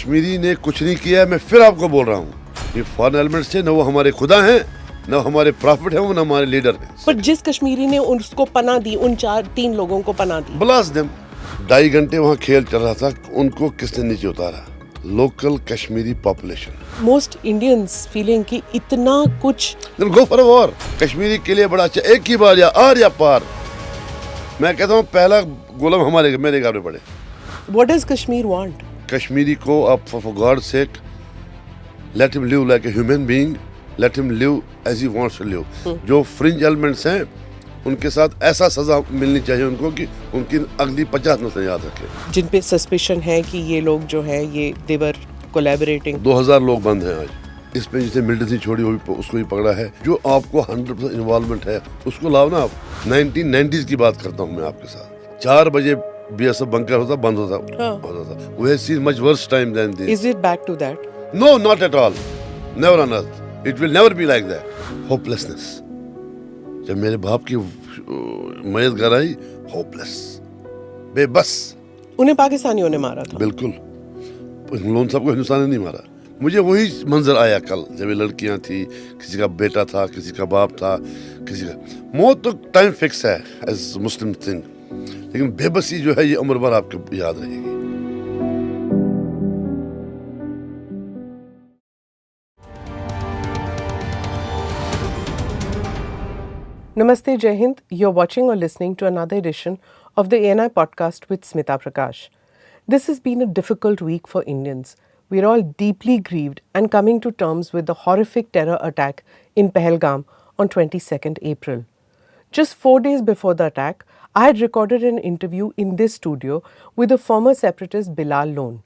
कश्मीरी ने कुछ नहीं किया। मैं फिर आपको बोल रहा हूँ, ये फॉरेन एलिमेंट से न वो हमारे खुदा हैं, न हमारे प्रॉफिट हैं, वो न हमारे लीडर हैं। पर जिस कश्मीरी ने उसको पनाह दी, उन 3 लोगों को पनाह दी, ब्लास्ट देम। 2.5 घंटे वहाँ खेल चल रहा था, उनको किसने नीचे उतारा? Local Kashmiri population. Most Indians feeling कि इतना कुछ। Go for war. कश्मीरी के लिए बड़ा अच्छा, एक ही बार या आर या पार। मैं कहता हूँ पहला गोलम हमारे मेरे घर में पड़े। What does Kashmir want? Kashmiri को आप for God sake let him live like a human being, let him live as he wants to live. जो फ्रिंज एलिमेंट्स हैं उनके साथ ऐसा सजा मिलनी चाहिए उनको कि उनकी अगली 50 नस्लें याद रखें। जिन पे सस्पिशन है कि ये लोग जो है ये देवर कोलैबोरेटिंग। 2000 लोग बंद हैं आज। इसमें जिसे मिलिट्री छोड़ी हुई उसको ही पकड़ा है। जो आपको 100% इन्वॉल्वमेंट है उसको लाओ ना आप। 1990s की बात करता हूँ मैं आपके साथ। 4 बजे बीएसएफ बंकर होता, बंद होता। We have seen much worse time than this. Is it back to that? No, not at all. Never on earth. It will never be like that. Hopelessness. जब मेरे बाप की मैयत घर आई, होपलेस, बेबस। उन्हें पाकिस्तानियों ने मारा था। बिल्कुल, लोन साहब को हिंदुस्तान ने नहीं मारा। मुझे वही मंजर आया कल, जब ये लड़कियां थी, किसी का बेटा था, किसी का बाप था, किसी का मौत तो टाइम फिक्स है एज मुस्लिम थिंग, लेकिन बेबसी जो है ये उम्र भर आपको याद रहेगी। Namaste, Jai Hind. You're watching or listening to another edition of the ANI podcast with Smita Prakash. This has been a difficult week for Indians. We're all deeply grieved and coming to terms with the horrific terror attack in Pahalgam on 22nd April. Just 4 days before the attack, I had recorded an interview in this studio with the former separatist Bilal Lone.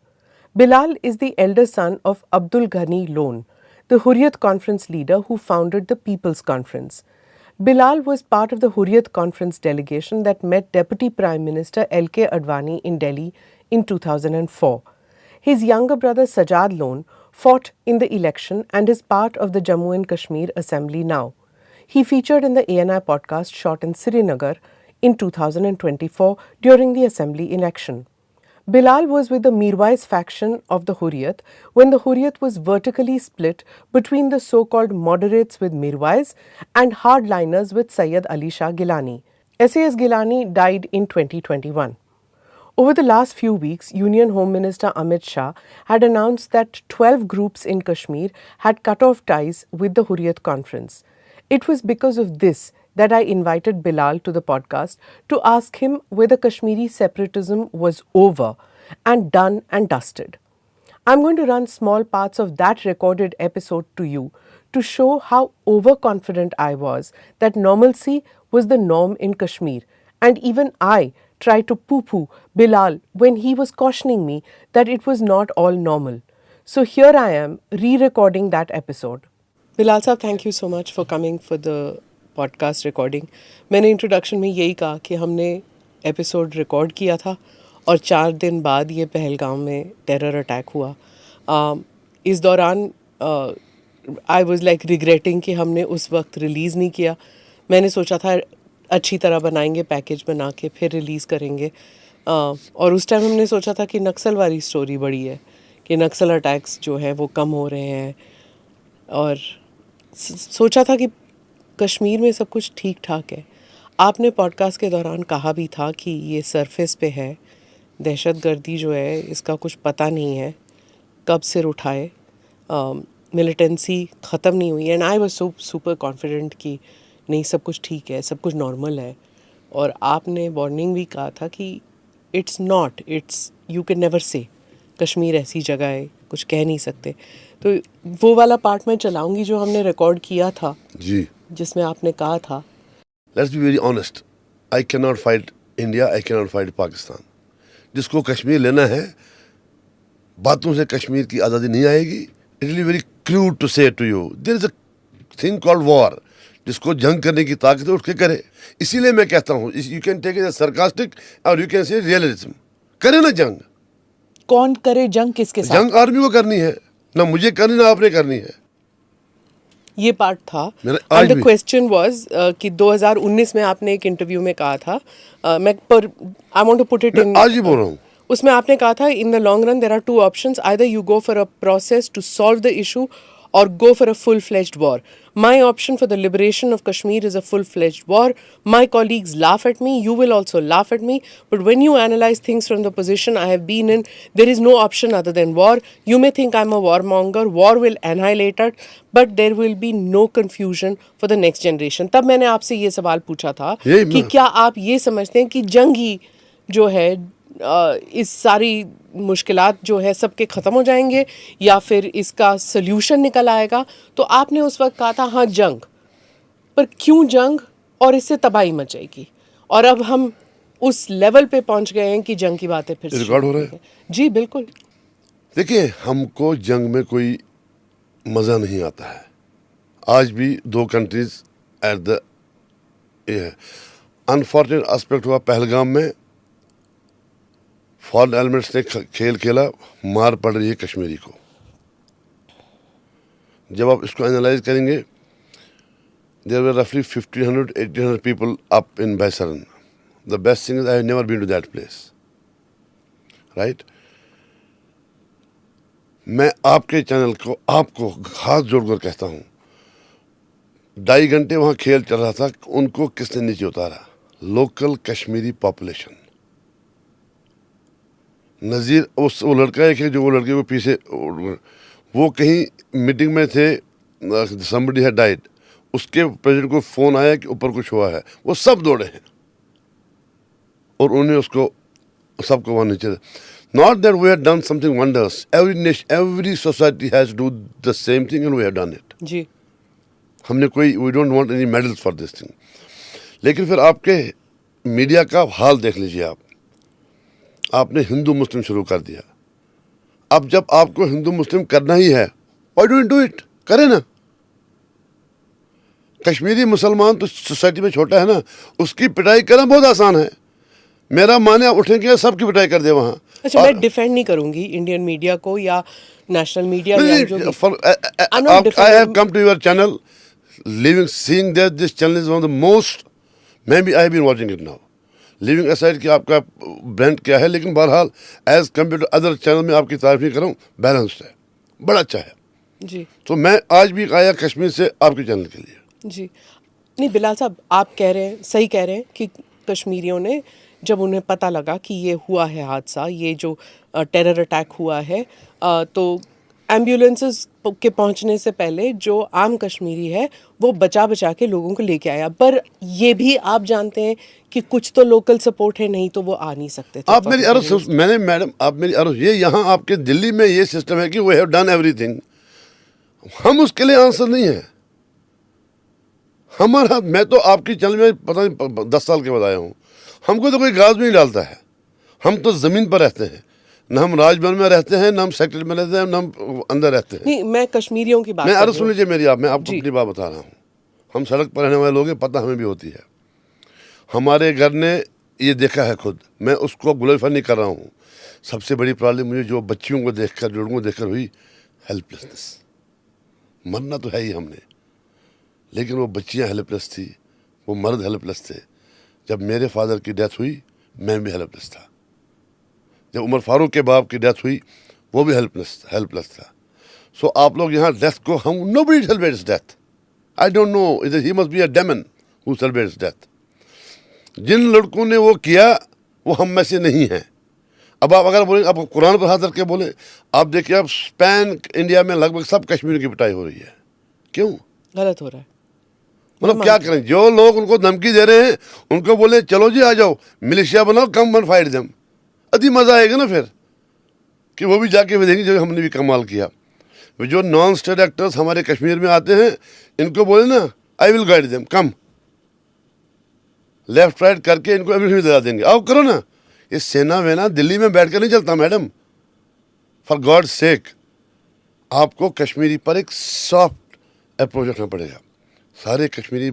Bilal is the elder son of Abdul Ghani Lone, the Hurriyat Conference leader who founded the People's Conference. Bilal was part of the Hurriyat Conference delegation that met Deputy Prime Minister L.K. Advani in Delhi in 2004. His younger brother Sajad Lone fought in the election and is part of the Jammu and Kashmir Assembly now. He featured in the ANI podcast shot in Srinagar in 2024 during the Assembly election. Bilal was with the Mirwais faction of the Hurriyat when the Hurriyat was vertically split between the so-called moderates with Mirwais and hardliners with Sayyid Ali Shah Gilani. SAS Gilani died in 2021. Over the last few weeks, Union Home Minister Amit Shah had announced that 12 groups in Kashmir had cut off ties with the Hurriyat Conference. It was because of this that I invited Bilal to the podcast to ask him whether Kashmiri separatism was over and done and dusted. I'm going to run small parts of that recorded episode to you to show how overconfident I was that normalcy was the norm in Kashmir, and even I tried to poo-poo Bilal when he was cautioning me that it was not all normal. So here I am re-recording that episode. Bilal sahab, thank you so much for coming for the podcast recording. मैंने introduction में यही कहा कि हमने episode record किया था और 4 दिन बाद ये पहलगाम में टेरर अटैक हुआ। इस दौरान आई वाज लाइक रिग्रेटिंग कि हमने उस वक्त रिलीज़ नहीं किया। मैंने सोचा था अच्छी तरह बनाएंगे, पैकेज बना के फिर रिलीज़ करेंगे। और उस टाइम हमने सोचा था कि नक्सल वाली स्टोरी बड़ी है, कि नक्सल अटैक्स जो है वो कम हो रहे हैं, और सोचा था कि कश्मीर में सब कुछ ठीक ठाक है। आपने पॉडकास्ट के दौरान कहा भी था कि ये सरफेस पे है, दहशतगर्दी जो है इसका कुछ पता नहीं है कब सिर उठाए, मिलिटेंसी ख़त्म नहीं हुई। And I was so super confident कि नहीं, सब कुछ ठीक है, सब कुछ नॉर्मल है। और आपने वार्निंग भी कहा था कि it's not, it's you can never say, Kashmir ऐसी जगह है कुछ कह नहीं सकते। तो वो वाला पार्ट मैं चलाऊंगी जो हमने रिकॉर्ड किया था जी, जिसमें आपने कहा था, let's be very honest, I can not fight India, I can not fight Pakistan. जिसको कश्मीर लेना है, बातों से कश्मीर की आज़ादी नहीं आएगी। It will be very crude to say to you, there is a thing called war. जिसको जंग करने की ताकत है उठ के करे। इसीलिए मैं कहता हूँ, you can take it sarcastic और यू कैन से रियलिज्म। करे ना जंग। कौन करे जंग? किसके साथ? जंग आर्मी को करनी है, ना मुझे करनी ना आपने करनी है। ये पार्ट था। एंड द क्वेश्चन वाज कि 2019 में आपने एक इंटरव्यू में कहा था, मैं पर I want to put it in, आज ही बोल रहा हूँ, उसमें आपने कहा था in the long run there are two options, either you go for a process to solve the issue or go for a full-fledged war. My option for the liberation of Kashmir is a full-fledged war. My colleagues laugh at me, you will also laugh at me, but when you analyze things from the position I have been in, there is no option other than war. You may think I'm a warmonger, war will annihilate it, but there will be no confusion for the next generation. तब मैंने आपसे ये सवाल पूछा था कि क्या आप ये समझते हैं कि जंग ही जो है इस सारी मुश्किलात जो है सबके ख़त्म हो जाएंगे या फिर इसका सल्यूशन निकल आएगा? तो आपने उस वक्त कहा था हाँ जंग, पर क्यों जंग और इससे तबाही मचेगी? और अब हम उस लेवल पे पहुंच गए हैं कि जंग की बातें फिर से रिकॉर्ड हो रहा है। जी बिल्कुल। देखिए, हमको जंग में कोई मज़ा नहीं आता है। आज भी दो countries at the unfortunate aspect हुआ पहलगाम में, फॉरेन एलिमेंट्स ने खेल खेला, मार पड़ रही है कश्मीरी को। जब आप इसको एनालाइज करेंगे, देयर वर रफली 1500-1800 people up in Baisaran. The best thing is I have never been to that place, right. मैं आपके चैनल को आपको हाथ जोड़कर कहता हूँ, 2.5 घंटे वहाँ खेल चल रहा था, उनको किसने नीचे उतारा? Local Kashmiri population. नज़ीर वो लड़का एक है जो वो लड़के को पीछे, वो कहीं मीटिंग में थे, somebody had died, उसके प्रेसिडेंट को फ़ोन आया कि ऊपर कुछ हुआ है, वो सब दौड़े हैं और उन्हें उसको सबको वहाँ नीचे। Not that we have done something wonders, every society has do the same thing and we have done it. जी, हमने कोई, we don't want any medals for this thing. लेकिन फिर आपके मीडिया का हाल देख लीजिए आप, आपने हिंदू मुस्लिम शुरू कर दिया। अब जब आपको हिंदू मुस्लिम करना ही है, व्हाई डोंट डू इट? करें ना। कश्मीरी मुसलमान तो सोसाइटी में छोटा है ना, उसकी पिटाई करना बहुत आसान है। मेरा माने आप उठेंगे सबकी पिटाई कर दे वहाँ। अच्छा, मैं डिफेंड नहीं करूंगी इंडियन मीडिया को या नेशनल मीडिया या जो I have come to your channel, seeing that this channel is one of the most, maybe I have been watching it now. Leaving aside कि आपका ब्रांड क्या है, लेकिन बहरहाल as compare to other channel में आपकी तारीफ नहीं कर रहा हूँ, बैलेंस्ड है, बड़ा अच्छा है जी। तो मैं आज भी आया कश्मीर से आपके चैनल के लिए। जी नहीं बिलाल साहब, आप कह रहे हैं, सही कह रहे हैं कि कश्मीरियों ने जब उन्हें पता लगा कि ये हुआ है हादसा, ये जो टेरर अटैक हुआ है, तो एम्बुलेंसेस के पहुंचने से पहले जो आम कश्मीरी है वो बचा बचा के लोगों को लेके आया। पर ये भी आप जानते हैं कि कुछ तो लोकल सपोर्ट है, नहीं तो वो आ नहीं सकते थे। आप मेरी अर्ज, मैंने मैडम आप मेरी अर्ज, ये यहाँ आपके दिल्ली में ये सिस्टम है कि वी हैव डन एवरीथिंग, हम उसके लिए आंसर नहीं है हमारा। मैं तो आपकी चैनल में पता नहीं 10 साल के बाद आया हूँ, हमको तो कोई गाज भी नहीं डालता है। हम तो ज़मीन पर रहते हैं, न हम राजभवन में रहते हैं, न हम सेक्टर में रहते हैं, न हम अंदर रहते हैं। नहीं, मैं कश्मीरियों की बात, मैं अर्ज सुन लीजिए मेरी, मैं आपको अपनी बात बता रहा हूँ। हम सड़क पर रहने वाले लोग हैं, पता हमें भी होती है। हमारे घर ने ये देखा है खुद, मैं उसको ग्लोरीफाई नहीं कर रहा हूँ। सबसे बड़ी प्रॉब्लम मुझे जो बच्चियों को देखकर, लोगों को देखकर हुई, हेल्पलेसनेस। मरना तो है ही हमने, लेकिन वो बच्चियाँ हेल्पलेस थी, वो मर्द हेल्पलेस थे। जब मेरे फादर की डेथ हुई, मैं भी हेल्पलेस था। जब उमर फारूक के बाप की डेथ हुई, वो भी हेल्पलेस था। सो आप लोग यहाँ डेथ को, हम nobody celebrates death. I don't know, इधर ही must be a demon who celebrates death. जिन लड़कों ने वो किया वो हम में से नहीं हैं। अब आप अगर बोलें, आप कुरान पर हाथ रख के बोले, आप देखिए आप पैन इंडिया में लगभग सब कश्मीर की पिटाई हो रही है। क्यों? गलत हो रहा है। मतलब क्या करें? जो लोग उनको धमकी दे रहे हैं, उनको बोले चलो जी आ जाओ, मिलिशिया बनाओ, कम वन फाइट देम, अति मज़ा आएगा ना फिर, कि वो भी जाके देखेंगे जो हमने भी कमाल किया। जो नॉन स्टेट एक्टर्स हमारे कश्मीर में आते हैं, इनको बोले ना, I will guide them, come left right करके इनको एवरीथिंग दिला देंगे, आओ करो ना। ये सेना वेना दिल्ली में बैठ कर नहीं चलता मैडम, फॉर गॉड सेक। आपको कश्मीरी पर एक सॉफ्ट अप्रोच रखना पड़ेगा। सारे कश्मीरी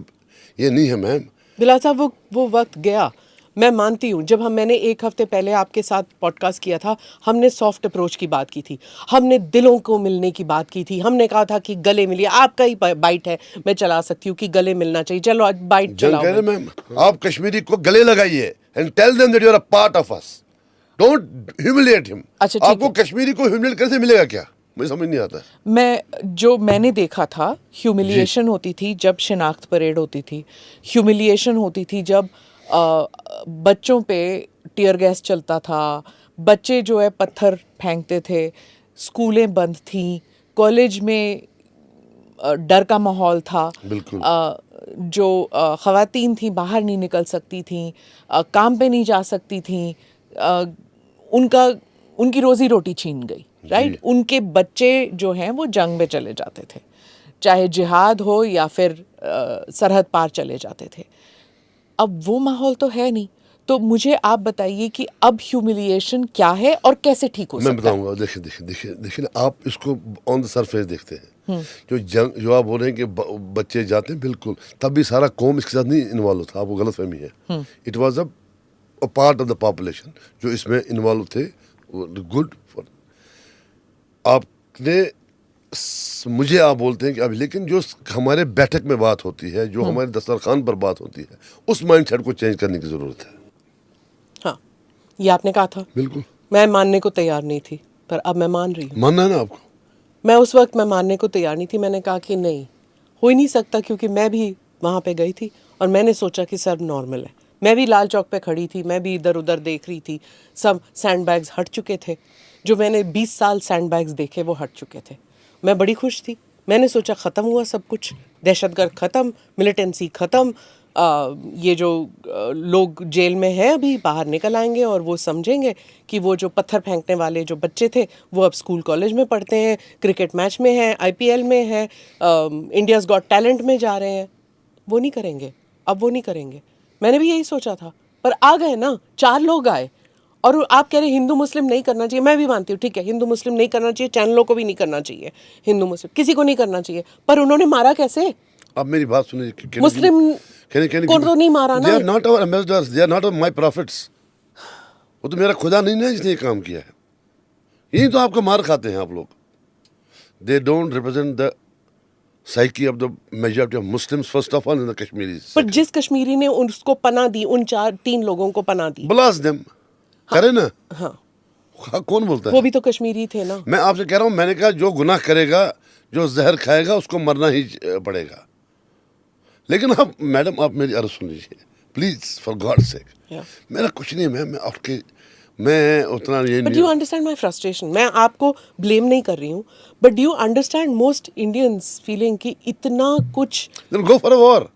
ये नहीं है मैम। बिलाल साहब, वो वक्त गया, मैं मानती हूँ। जब मैंने 1 हफ्ते पहले आपके साथ पॉडकास्ट किया था, हमने सॉफ्ट अप्रोच की बात की थी, हमने दिलों को मिलने की बात की थी, हमने कहा था कि गले मिलिए। आपका ही बाइट है, मैं चला सकती हूँ कि गले मिलना चाहिए, चलो आज बाइट चलाओ। मैम, आप कश्मीरी को गले लगाइए and tell them that you are a part of us. Don't humiliate him. अच्छा, ठीक आपको है। कश्मीरी को ह्यूमिलिएट कैसे मिलेगा क्या, मुझे समझ नहीं आता। मैंने देखा था, ह्यूमिलिएशन होती थी जब शिनाख्त परेड होती थी, ह्यूमिलिएशन होती थी जब बच्चों पे टीयर गैस चलता था, बच्चे जो है पत्थर फेंकते थे, स्कूलें बंद थी, कॉलेज में डर का माहौल था। बिल्कुल। जो ख़वातीन थी बाहर नहीं निकल सकती थी, काम पे नहीं जा सकती थी, उनकी रोज़ी रोटी छीन गई, राइट। उनके बच्चे जो हैं वो जंग में चले जाते थे, चाहे जिहाद हो या फिर सरहद पार चले जाते थे। अब वो माहौल तो है नहीं। तो मुझे आप बताइए कि अब ह्यूमिलिएशन क्या है और कैसे ठीक हो मैं सकता है? बताऊंगा। देखिए ना, आप इसको ऑन द सरफेस देखते हैं। जो आप बोल रहे हैं कि बच्चे जाते हैं, बिल्कुल, तब भी सारा कौम इसके साथ नहीं इन्वॉल्व था, आपको गलत फहमी है। It was a part of the population जो इसमें इन्वॉल्व थे। गुड फॉर आपने मुझे आप बोलते हैं कि अभी, लेकिन जो हमारे बैठक में बात होती है, जो हमारे दस्तरखान पर बात होती है, उस माइंडसेट को चेंज करने की जरूरत है। हाँ, ये आपने कहा था। बिल्कुल। मैं मानने को तैयार नहीं थी, पर अब मैं मान रही हूँ। मानना है ना आपको? मैं उस वक्त मैं मानने को तैयार नहीं थी। मैंने कहा कि नहीं, हो ही नहीं सकता, क्योंकि मैं भी वहाँ पे गई थी और मैंने सोचा कि सब नॉर्मल है। मैं भी लाल चौक पे खड़ी थी, मैं भी इधर उधर देख रही थी, सब सैंड बैग्स हट चुके थे। जो मैंने 20 साल सैंड बैग्स देखे वो हट चुके थे। मैं बड़ी खुश थी। मैंने सोचा ख़त्म हुआ सब कुछ, दहशतगर्द ख़त्म, मिलिटेंसी ख़त्म, ये जो लोग जेल में हैं अभी बाहर निकल आएंगे और वो समझेंगे कि वो जो पत्थर फेंकने वाले जो बच्चे थे वो अब स्कूल कॉलेज में पढ़ते हैं, क्रिकेट मैच में हैं, IPL में हैं, इंडियाज़ गॉट टैलेंट में जा रहे हैं। वो नहीं करेंगे, अब वो नहीं करेंगे। मैंने भी यही सोचा था, पर आ गए ना, 4 लोग आए। और आप कह रहे हिंदू मुस्लिम नहीं करना चाहिए, मैं भी मानती हूँ, ठीक है, हिंदू मुस्लिम नहीं करना चाहिए, चैनलों को भी नहीं करना चाहिए, हिंदू मुस्लिम किसी को नहीं करना चाहिए, पर उन्होंने मारा कैसे? अब मेरी बात सुनिए। मुस्लिम को तो नहीं मारा ना। They are not our ambassadors, they are not my prophets। वो तो मेरा खुदा नहीं ना जिसने ये काम किया है। यही तो आपको मार खाते हैं आप लोग। They don't represent the psyche of the majority of Muslims first of all in the Kashmiris। पर जिस कश्मीरी ने उसको पनाह दी, उन 3 लोगों को पनाह दी, Blast them। करे ना। हाँ, कौन बोलता है? वो भी तो कश्मीरी थे ना। मैं आपसे कह रहा हूँ, मैंने कहा जो गुनाह करेगा, जो जहर खाएगा, उसको मरना ही पड़ेगा। लेकिन आप मैडम, आप मेरी अर्ज सुन लीजिए प्लीज, फॉर गॉड सेक। मेरा कुछ नहीं है, मैं उतना ये but you understand my frustration. मैं आपको ब्लेम नहीं कर रही हूँ, but do you understand most Indians feeling कि इतना कुछ। गो फॉर अ वॉर।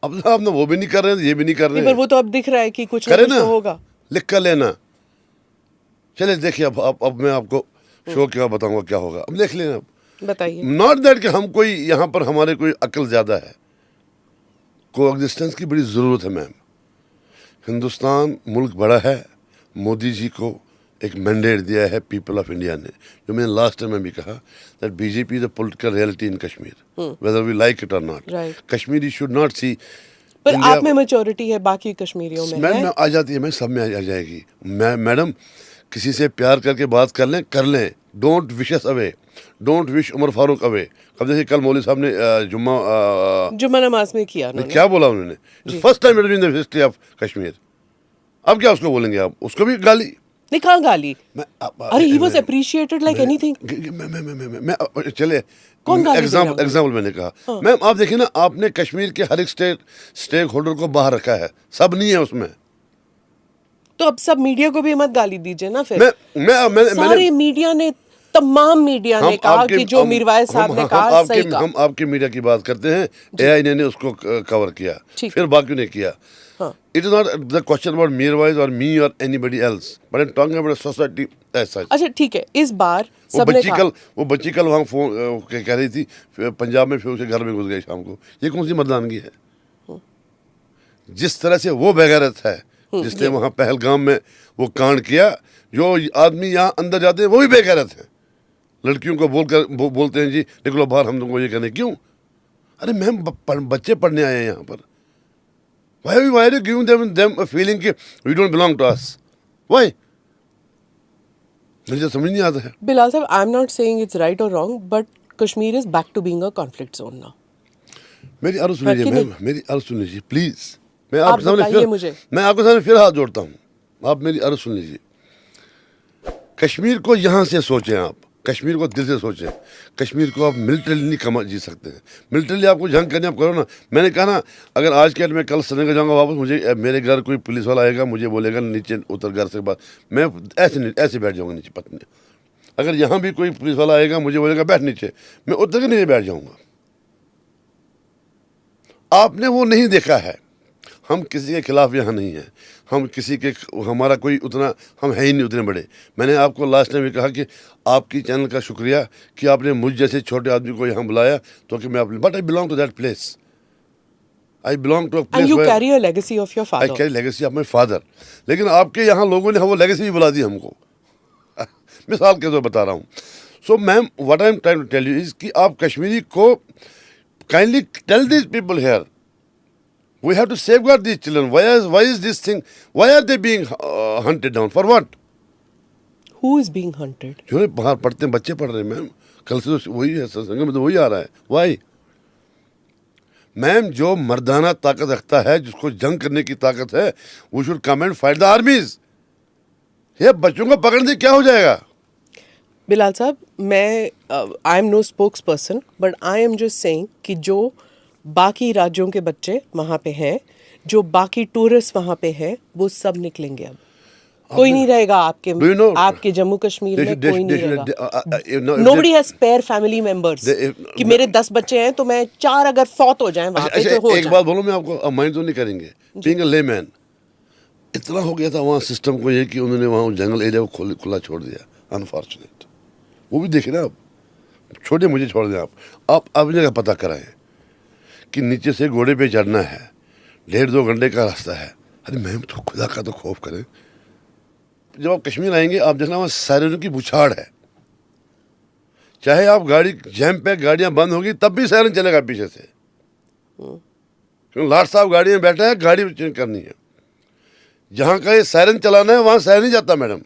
अब आप ना वो भी नहीं कर रहे हैं, ये भी नहीं कर रहे पर हैं। वो तो अब दिख रहा है कि कुछ करे ना ना, कुछ तो होगा। लिख कर लेना। चले देखिए, अब मैं आपको शो क्या बताऊंगा क्या होगा, अब देख लेना। बताइए। नॉट दैट कि हम कोई यहाँ पर हमारे कोई अक्ल ज्यादा है। कोएग्जिस्टेंस की बड़ी जरूरत है मैम। हिंदुस्तान मुल्क बड़ा है। मोदी जी को एक मैंडेट दिया है पीपल ऑफ इंडिया ने, जो मैंने लास्ट टाइम में भी कहा, that BJP is a political reality in Kashmir, whether we like it और not. Kashmiri should not see. पर आप में मेजॉरिटी है, बाकी कश्मीरियों में मैम है। आ जाती है, मैं सब में आ जाएगी। मैडम, किसी से प्यार करके बात कर लें। Don't wish us away, don't wish Omar Farooq away. अब जैसे कल मौलवी साहब ने जुम्मा नमाज में किया उन्होंने। क्या बोला उन्होंने? First time in the history of Kashmir. अब क्या उसको बोलेंगे आप? उसको भी गाली? नहीं, कहाँ गाली? अरे he was appreciated like anything. मैं चले कौन गाली दे रहा है? एग्जाम्पल मैंने कहा। मैम आप देखिए ना, आपने कश्मीर के हर एक स्टेक होल्डर को बाहर रखा है, सब नहीं है उसमें। तो अब सब मीडिया को भी मत गाली दीजिए ना फिर। सारे मीडिया ने, तमाम मीडिया ने कहा कि जो मीरवाइज साहब ने कहा सही कहा। हम आपके मीडिया की बात करते हैं, AI ने उसको कवर किया, फिर बाकी ने किया। It is not the question about Mirwaiz और मी और anybody else, but I am talking about society as such. अच्छा ठीक है, इस बार सबने कहा। वो बच्ची कल वहाँ फोन कह रही थी पंजाब में, फिर उसके घर में घुस गई शाम को। ये कौन सी मर्दानगी है? जिस तरह से वो बेगैरत है, जिसने वहाँ पहलगाम में वो कांड किया, जो आदमी यहाँ अंदर जाते हैं वो भी बेगैरत है। लड़कियों को बोलते हैं जी निकलो बाहर, हम तुमको ये कहने क्यों? अरे मैम, बच्चे पढ़ने आए हैं यहाँ पर। Why are you giving them a feeling कि we don't belong to us? Why? मुझे समझ नहीं आता है। बिलाल साहब, I am not saying it's right और wrong, but Kashmir is back to being a conflict zone now. मेरी अर्ज सुन लीजिए मैम, मेरी अर्ज सुन लीजिए प्लीज। मैं आपके सामने फिर हाथ जोड़ता हूँ। आप मेरी अर्ज सुन लीजिए, कश्मीर को यहाँ से सोचें, आप कश्मीर को दिल से सोचें। कश्मीर को आप मिलिट्रली नहीं कमा जी सकते हैं। मिलिट्रली आपको जंग करनी, आप करो ना। मैंने कहा ना, अगर आज के मैं कल श्रीनगर जाऊँगा वापस, मुझे मेरे घर कोई पुलिस वाला आएगा, मुझे बोलेगा नीचे उतर घर से, बाद मैं ऐसे बैठ जाऊँगा नीचे पत्नी। अगर यहाँ भी कोई पुलिस वाला आएगा, मुझे बोलेगा बैठ नीचे, मैं उतर के नीचे बैठ जाऊँगा। आपने वो नहीं देखा है। हम किसी के खिलाफ यहाँ नहीं हैं, हम किसी के, हमारा कोई उतना, हम है ही नहीं उतने बड़े। मैंने आपको लास्ट टाइम भी कहा कि आपकी चैनल का शुक्रिया कि आपने मुझ जैसे छोटे आदमी को यहाँ बुलाया, तो कि मैं अपने, but I belong to that place, I belong to a place, And you carry a legacy of your I father. Carry legacy of my father. लेकिन आपके यहाँ लोगों ने वो लेगेसी भी बुला दी हमको। मिसाल के तौर बता रहा हूँ। So ma'am, what I am trying to tell you is कि आप कश्मीरी को kindly tell this people here, we have to safeguard these children. Why is this thing, why are they being hunted down for what? Who is being hunted? जो बाहर पढ़ते हैं बच्चे पढ़ रहे हैं मैम, कल से तो वही है, सत्संग में तो वही आ रहा है। वाई मैम, जो मर्दाना ताकत रखता है, जिसको जंग करने की ताकत है, वो should come and fight the armies. ये बच्चों को पकड़ने क्या हो जाएगा? बिलाल साहब, मैं I am no spokesperson, but I am just saying कि जो बाकी राज्यों के बच्चे वहाँ पे हैं, जो बाकी टूरिस्ट वहाँ पे हैं, वो सब निकलेंगे अब। कोई नहीं रहेगा आपके Do you know- आपके जम्मू कश्मीर में, they कोई should- नहीं they should- रहेगा। if Nobody they- has spare family members कि मेरे 10 बच्चे हैं तो मैं 4 अगर फौत हो जाएं वहाँ पे अच्छा, तो हो एक जाए। बात बोलो, मैं आपको, अब माइंड तो नहीं करेंगे, बीइंग अ लेमैन, इतना हो गया था वहाँ सिस्टम को ये कि उन्होंने वहाँ जंगल एरिया को खुला छोड़ दिया। अनफॉर्चुनेट, वो भी देखे ना आप, छोटे मुझे छोड़ दें आप अपनी जगह पता कराएं कि नीचे से घोड़े पे चढ़ना है, 1.5-2 घंटे का रास्ता है। अरे मैम, तो खुदा का तो खौफ करें। जब आप कश्मीर आएंगे, आप देखना वहाँ सायरनों की बुछाड़ है। चाहे आप गाड़ी जैम पे, गाड़ियाँ बंद होगी तब भी सायरन चलेगा पीछे से, क्योंकि लाट साहब गाड़ी में बैठा है, गाड़ी चेंज करनी है। जहाँ का ये सायरन चलाना है, वहाँ सायरन नहीं जाता मैडम,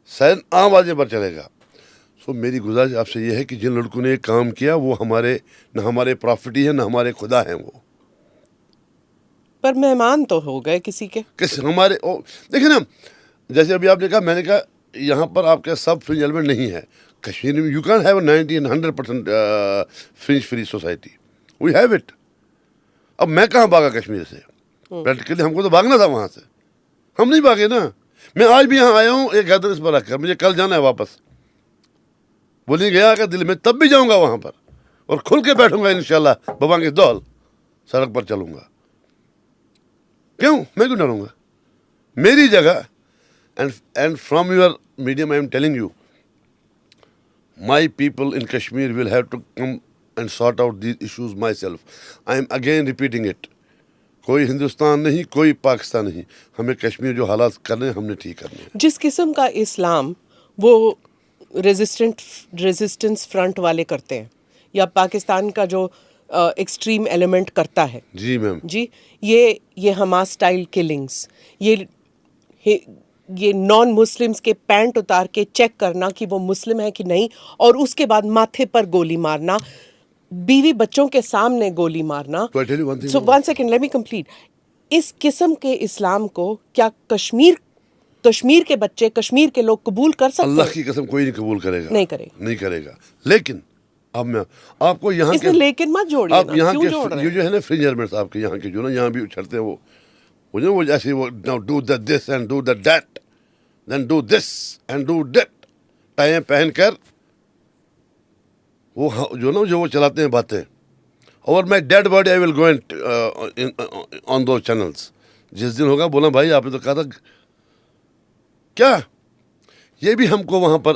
सायरन आम आदमी पर चलेगा। सो मेरी गुजारिश आपसे ये है कि जिन लड़कों ने ये काम किया, वो हमारे न हमारे प्रॉपर्टी है, न हमारे खुदा हैं। वो पर मेहमान तो हो गए किसी के। किस हमारे देखिए ना, जैसे अभी आपने कहा, मैंने कहा यहाँ पर आपके सब फ्रिंज एलिमेंट नहीं है। कश्मीर में you can have 90-100% fringe free society, we have it. अब मैं कहाँ भागा कश्मीर से? प्रैक्टिकली हमको तो भागना था वहाँ से, हम नहीं भागे ना। मैं आज भी यहाँ आया हूँ एक गदर इस पर रखकर, मुझे कल जाना है वापस। बोली गया अगर दिल में, तब भी जाऊँगा वहाँ पर और खुल के बैठूंगा इंशाल्लाह, बाबा के दौल सड़क पर चलूँगा। क्यों? मैं क्यों डरूंगा? मेरी जगह, and from your medium I am telling you, my people in Kashmir will have to come and sort out these issues myself. I am again repeating it. कोई हिंदुस्तान नहीं, कोई पाकिस्तान नहीं, हमें कश्मीर जो हालात करने हैं, हमने ठीक करने हैं। जिस किस्म का इस्लाम वो रेजिस्टेंस फ्रंट वाले करते हैं, या पाकिस्तान का जो एक्सट्रीम एलिमेंट करता है, जी मैम, जी, ये हमास स्टाइल किलिंग्स, ये नॉन मुस्लिम्स के पैंट उतार के चेक करना कि वो मुस्लिम है कि नहीं, और उसके बाद माथे पर गोली मारना, बीवी बच्चों के सामने गोली मारना। So I tell you one thing, So 1 second, let me complete. इस किस्म के इस्लाम को क्या कश्मीर के बच्चे, कश्मीर के लोग कबूल कर सकते अल्लाह हैं? की कसम कोई नहीं कबूल करेगा, नहीं करेगा। नहीं करेगा। लेकिन अब मैं आपको यहाँ इसमें लेकिन मत जोड़िए आप ना, यहाँ क्यों जोड़ के रहे ये हैं? जो है ना फ्रिंज एलिमेंट्स आपके यहाँ के जो ना यहाँ भी उछलते हैं, वो जैसे वो now do the this and do the that, then do this and do that, time पहन कर वो जो वो चलाते हैं बातें। और my dead body I will go on दो चैनल्स। जिस दिन होगा बोला भाई आपने तो कहा था क्या, ये भी हमको वहाँ पर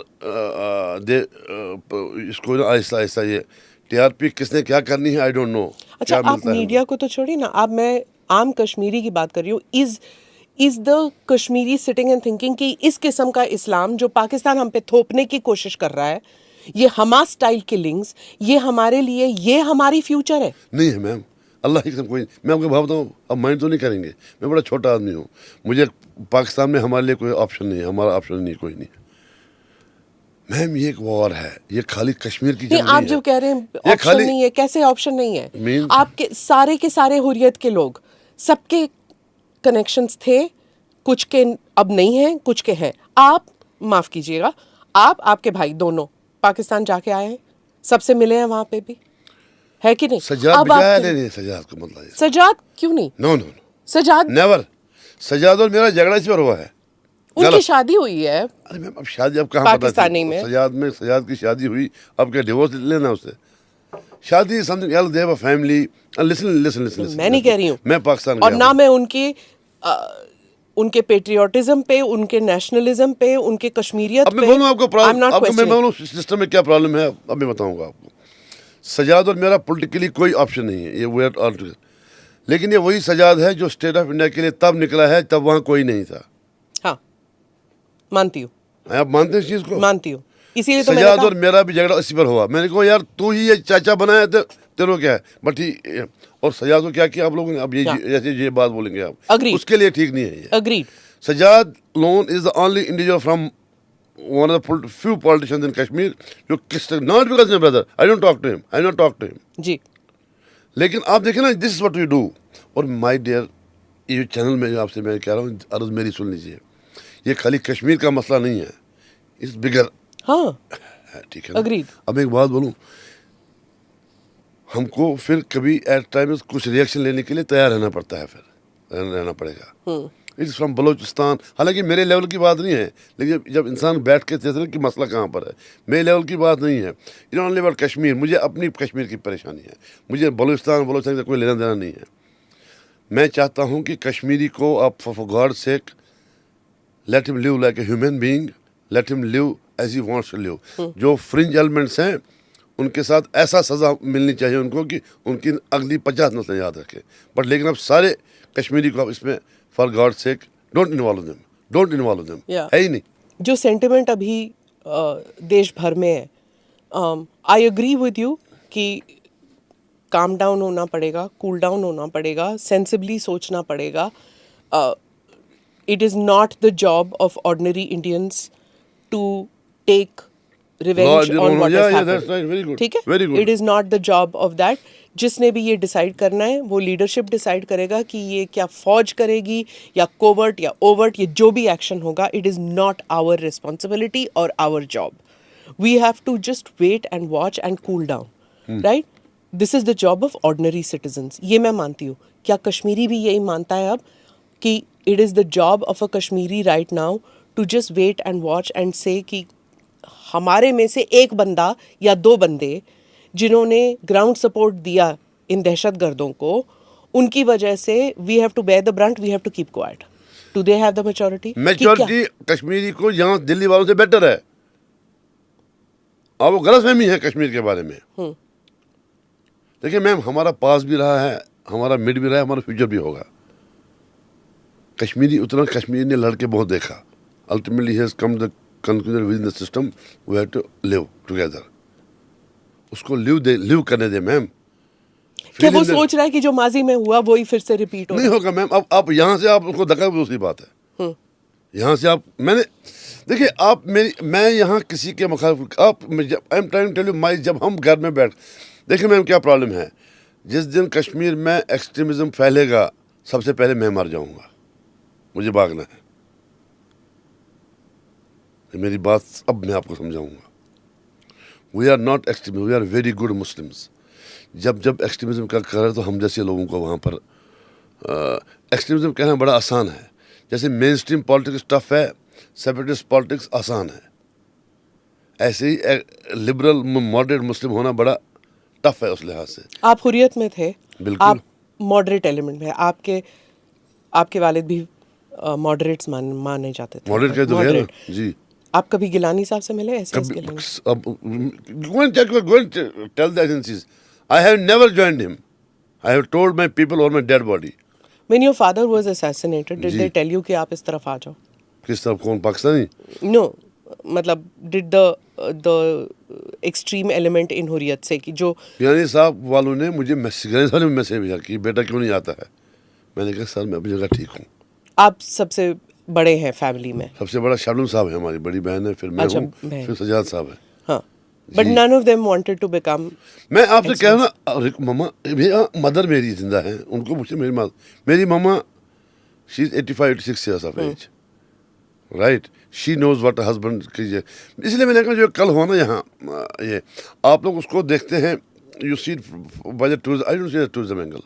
इसको ना आहिस्ता आहिस्ता ये टीआरपी किसने क्या करनी है, आई डोंट नो। अच्छा, आप मीडिया को तो छोड़िए ना, अब मैं आम कश्मीरी की बात कर रही हूँ। Is the Kashmiri sitting and thinking कि इस किस्म का इस्लाम जो पाकिस्तान हम पे थोपने की कोशिश कर रहा है, ये हमास स्टाइल किलिंग्स, ये हमारे लिए, ये हमारी फ्यूचर है? नहीं है मैम, अल्लाह की कसम कोई नहीं। मैं आपको भावता हूँ, अब माइंड तो नहीं करेंगे, मैं बड़ा छोटा आदमी हूँ, मुझे पाकिस्तान में हमारे लिए कोई ऑप्शन नहीं है, हमारा ऑप्शन नहीं, कोई नहीं। मैम ये एक वॉर है, ये खाली कश्मीर की नहीं, जंग आप नहीं जो है। कह रहे हैं ये ऑप्शन खाली- नहीं है, कैसे ऑप्शन नहीं है? Means- आपके सारे के सारे हुर्रियत के लोग, सबके कनेक्शंस थे कुछ के अब नहीं हैं, कुछ के हैं। आप माफ कीजिएगा, आप आपके भाई दोनों पाकिस्तान जाके आए हैं, सबसे मिले हैं वहां पे भी, है कि नहीं? सजाद अब बिठाया आप नहीं, सजाद को मतलब है। सजाद क्यों नहीं? No no no, Sajad never. Sajad और मेरा झगड़ा इस पर हुआ है। उनकी गलत। शादी हुई है अरे मैम, अब शादी अब कहाँ पता पाकिस्तानी थी? में। सजाद की शादी हुई, अब क्या डिवोर्स लेना उससे? शादी something else, they have a family. Listen listen listen, मैं नहीं कह रही हूँ, मैं पाकिस्तान और गया ना हूँ। मैं उनके पेट्रियोटिज्म पे, उनके नेशनलिज्म पे, उनके कश्मीरियत अब मैं पे बोलूँ आपको I'm प्रॉब्लम, not आपको मैं questioning. बोलूँ सिस्टम में क्या प्रॉब्लम है, अब मैं बताऊंगा आपको। सजाद और मेरा पॉलिटिकली कोई ऑप्शन नहीं है, ये वी आर ऑल टुगेदर। लेकिन ये वही सजाद है जो स्टेट ऑफ इंडिया के लिए तब निकला है, तब वहाँ कोई नहीं था। हाँ, मानती हूँ, आप मानते हैं इस चीज को? मानती हूँ। इसीलिए तो मैंने सजाद कहा, और मेरा भी झगड़ा इसी पर हुआ। मैंने कहा यार तू ही ये चाचा बनाया तो तेरे को क्या है, बट ही और सजाद को क्या किया आप लोगों ने? अब ये क्या? जैसे ये बात बोलेंगे आप, Agreed. उसके लिए ठीक नहीं है ये। Agreed. Sajad Lone is the only individual from one of the few politicians in Kashmir जो किस, not because my brother, I don't talk to him, I not talk to him. जी, लेकिन आप देखें ना, this is what we do. और my dear, ये जो चैनल में जो आपसे मैं कह रहा हूँ, अर्ज मेरी सुन लीजिए, ये खाली कश्मीर का मसला नहीं है, इस बिगर हाँ, है, ठीक है ना? Agreed. अब एक बात बोलूं, हमको फिर कभी एट टाइम्स कुछ रिएक्शन लेने के लिए तैयार रहना पड़ता है, फिर रहना पड़ेगा। It's from Balochistan. हालांकि मेरे लेवल की बात नहीं है, लेकिन जब इंसान बैठ के देखते हैं कि मसला कहाँ पर है, मेरे लेवल की बात नहीं है। It only about Kashmir. मुझे अपनी कश्मीर की परेशानी है, मुझे बलोचिस्तान से कोई लेना देना नहीं है। मैं चाहता हूँ कि कश्मीरी को आप for God sake let him live like a human being, let him live as he wants to live. जो फ्रिंज एलिमेंट्स हैं उनके साथ ऐसा सज़ा मिलनी चाहिए उनको कि उनकी अगली 50 नस्लें याद रखें। बट लेकिन अब सारे कश्मीरी को आप इसमें for God sec don't involve them, don't involve them, Yeah. है ही नहीं। जो सेंटिमेंट अभी देश भर में है, आई एग्री विद यू कि काम डाउन होना पड़ेगा, कूल डाउन होना पड़ेगा, सेंसिबली सोचना पड़ेगा। It is not the job of ordinary Indians to take revenge Law- on what yeah, has yeah, that's right, very happened, good, ठीक है? very good. It is not the job of that. जिसने भी ये decide करना है वो leadership decide करेगा कि ये क्या फौज करेगी या कोवर्ट या ओवर्ट, ये जो भी एक्शन होगा, it is not our responsibility और our job. We have to just wait and watch and cool down, right? This is the job of ordinary citizens. ये मैं मानती हूँ। क्या कश्मीरी भी यही मानता है अब कि it is the job of a Kashmiri right now to just wait and watch and say कि हमारे में से एक बंदा या दो बंदे जिन्होंने ग्राउंड सपोर्ट दिया इन दहशतगर्दों को, उनकी वजह से we have to bear the brunt, we have to keep quiet? Do they have the maturity? Maturity Kashmiri को यहाँ दिल्ली वालों से बेटर है। और वो गलतफहमी है कश्मीर के बारे में। देखिए मैम, हमारा पास भी रहा है, हमारा मिड भी रहा है, हमारा फ्यूचर भी होगा। कश्मीरी उतना कश्मीर ने लड़के बहुत देखा। Ultimately has come the conclusion with the system we have to live together. उसको लिव करने दे मैम। क्या वो सोच रहा है कि जो माजी में हुआ वही फिर से रिपीट हो? नहीं होगा मैम। अब आप यहाँ से आप उसको धक्का, दूसरी बात है। यहाँ से आप, मैंने देखिए आप मैं यहाँ किसी के मुखालिफ, आप I am trying to tell you my, जब हम घर में बैठ, देखिए मैम क्या प्रॉब्लम है, जिस दिन कश्मीर में एक्सट्रीमिज्म फैलेगा सबसे पहले मैं मर जाऊंगा, मुझे भागना है। मेरी बात अब मैं आपको समझाऊंगा। We are not extremist, we are very good Muslims. जब एक्सट्रीमिज्म का कर तो हम जैसे लोगों को वहाँ पर एक्सट्रीमिज्म कहना बड़ा आसान है। जैसे मेन स्ट्रीम पॉलिटिक्स टफ है, सेपरेटिस्ट पॉलिटिक्स आसान है, ऐसे ही लिबरल मॉडरेट मुस्लिम होना बड़ा टफ है उस लिहाज से। आप हुर्रियत में थे, बिल्कुल। आप मॉडरेट एलिमेंट में, आपके वालिद भी मॉडरेट्स माने जाते थे। मॉडरेट कह तो रहे हैं ना जी। आप कभी गिलानी साहब से मिले ऐसे? कभी अब go and tell the agencies I have never joined him. I have told my people or my dead body. When your father was assassinated, did ji. they tell you कि आप इस तरफ आ जाओ? किस तरफ? कौन? पाकिस्तानी? No, मतलब did the extreme element in Hurriyat से कि जो यानी साहब वालों ने मुझे मैसेज भेजा कि बेटा क्यों नहीं आता है। मैंने कहा सर मैं अपनी जगह ठीक हूँ। आप सबसे बड़े हैं फैमिली में? सबसे बड़ा शाबनूम साहब है, हमारी बड़ी बहन है, फिर मैं अच्छा, हूँ, बहन। फिर सजाद साहब है। हाँ, but none of them wanted to become। मैं आपसे कह रहा ना, मम्मा मदर मेरी जिंदा है, उनको पूछे। मेरी mama she is 85-86 years of age, right. She knows what husband कीजिए. इसलिए मैंने कहा जो कल हुआ ना यहाँ, ये आप लोग उसको देखते हैं, you see by the tourism, I don't see the tourism angle.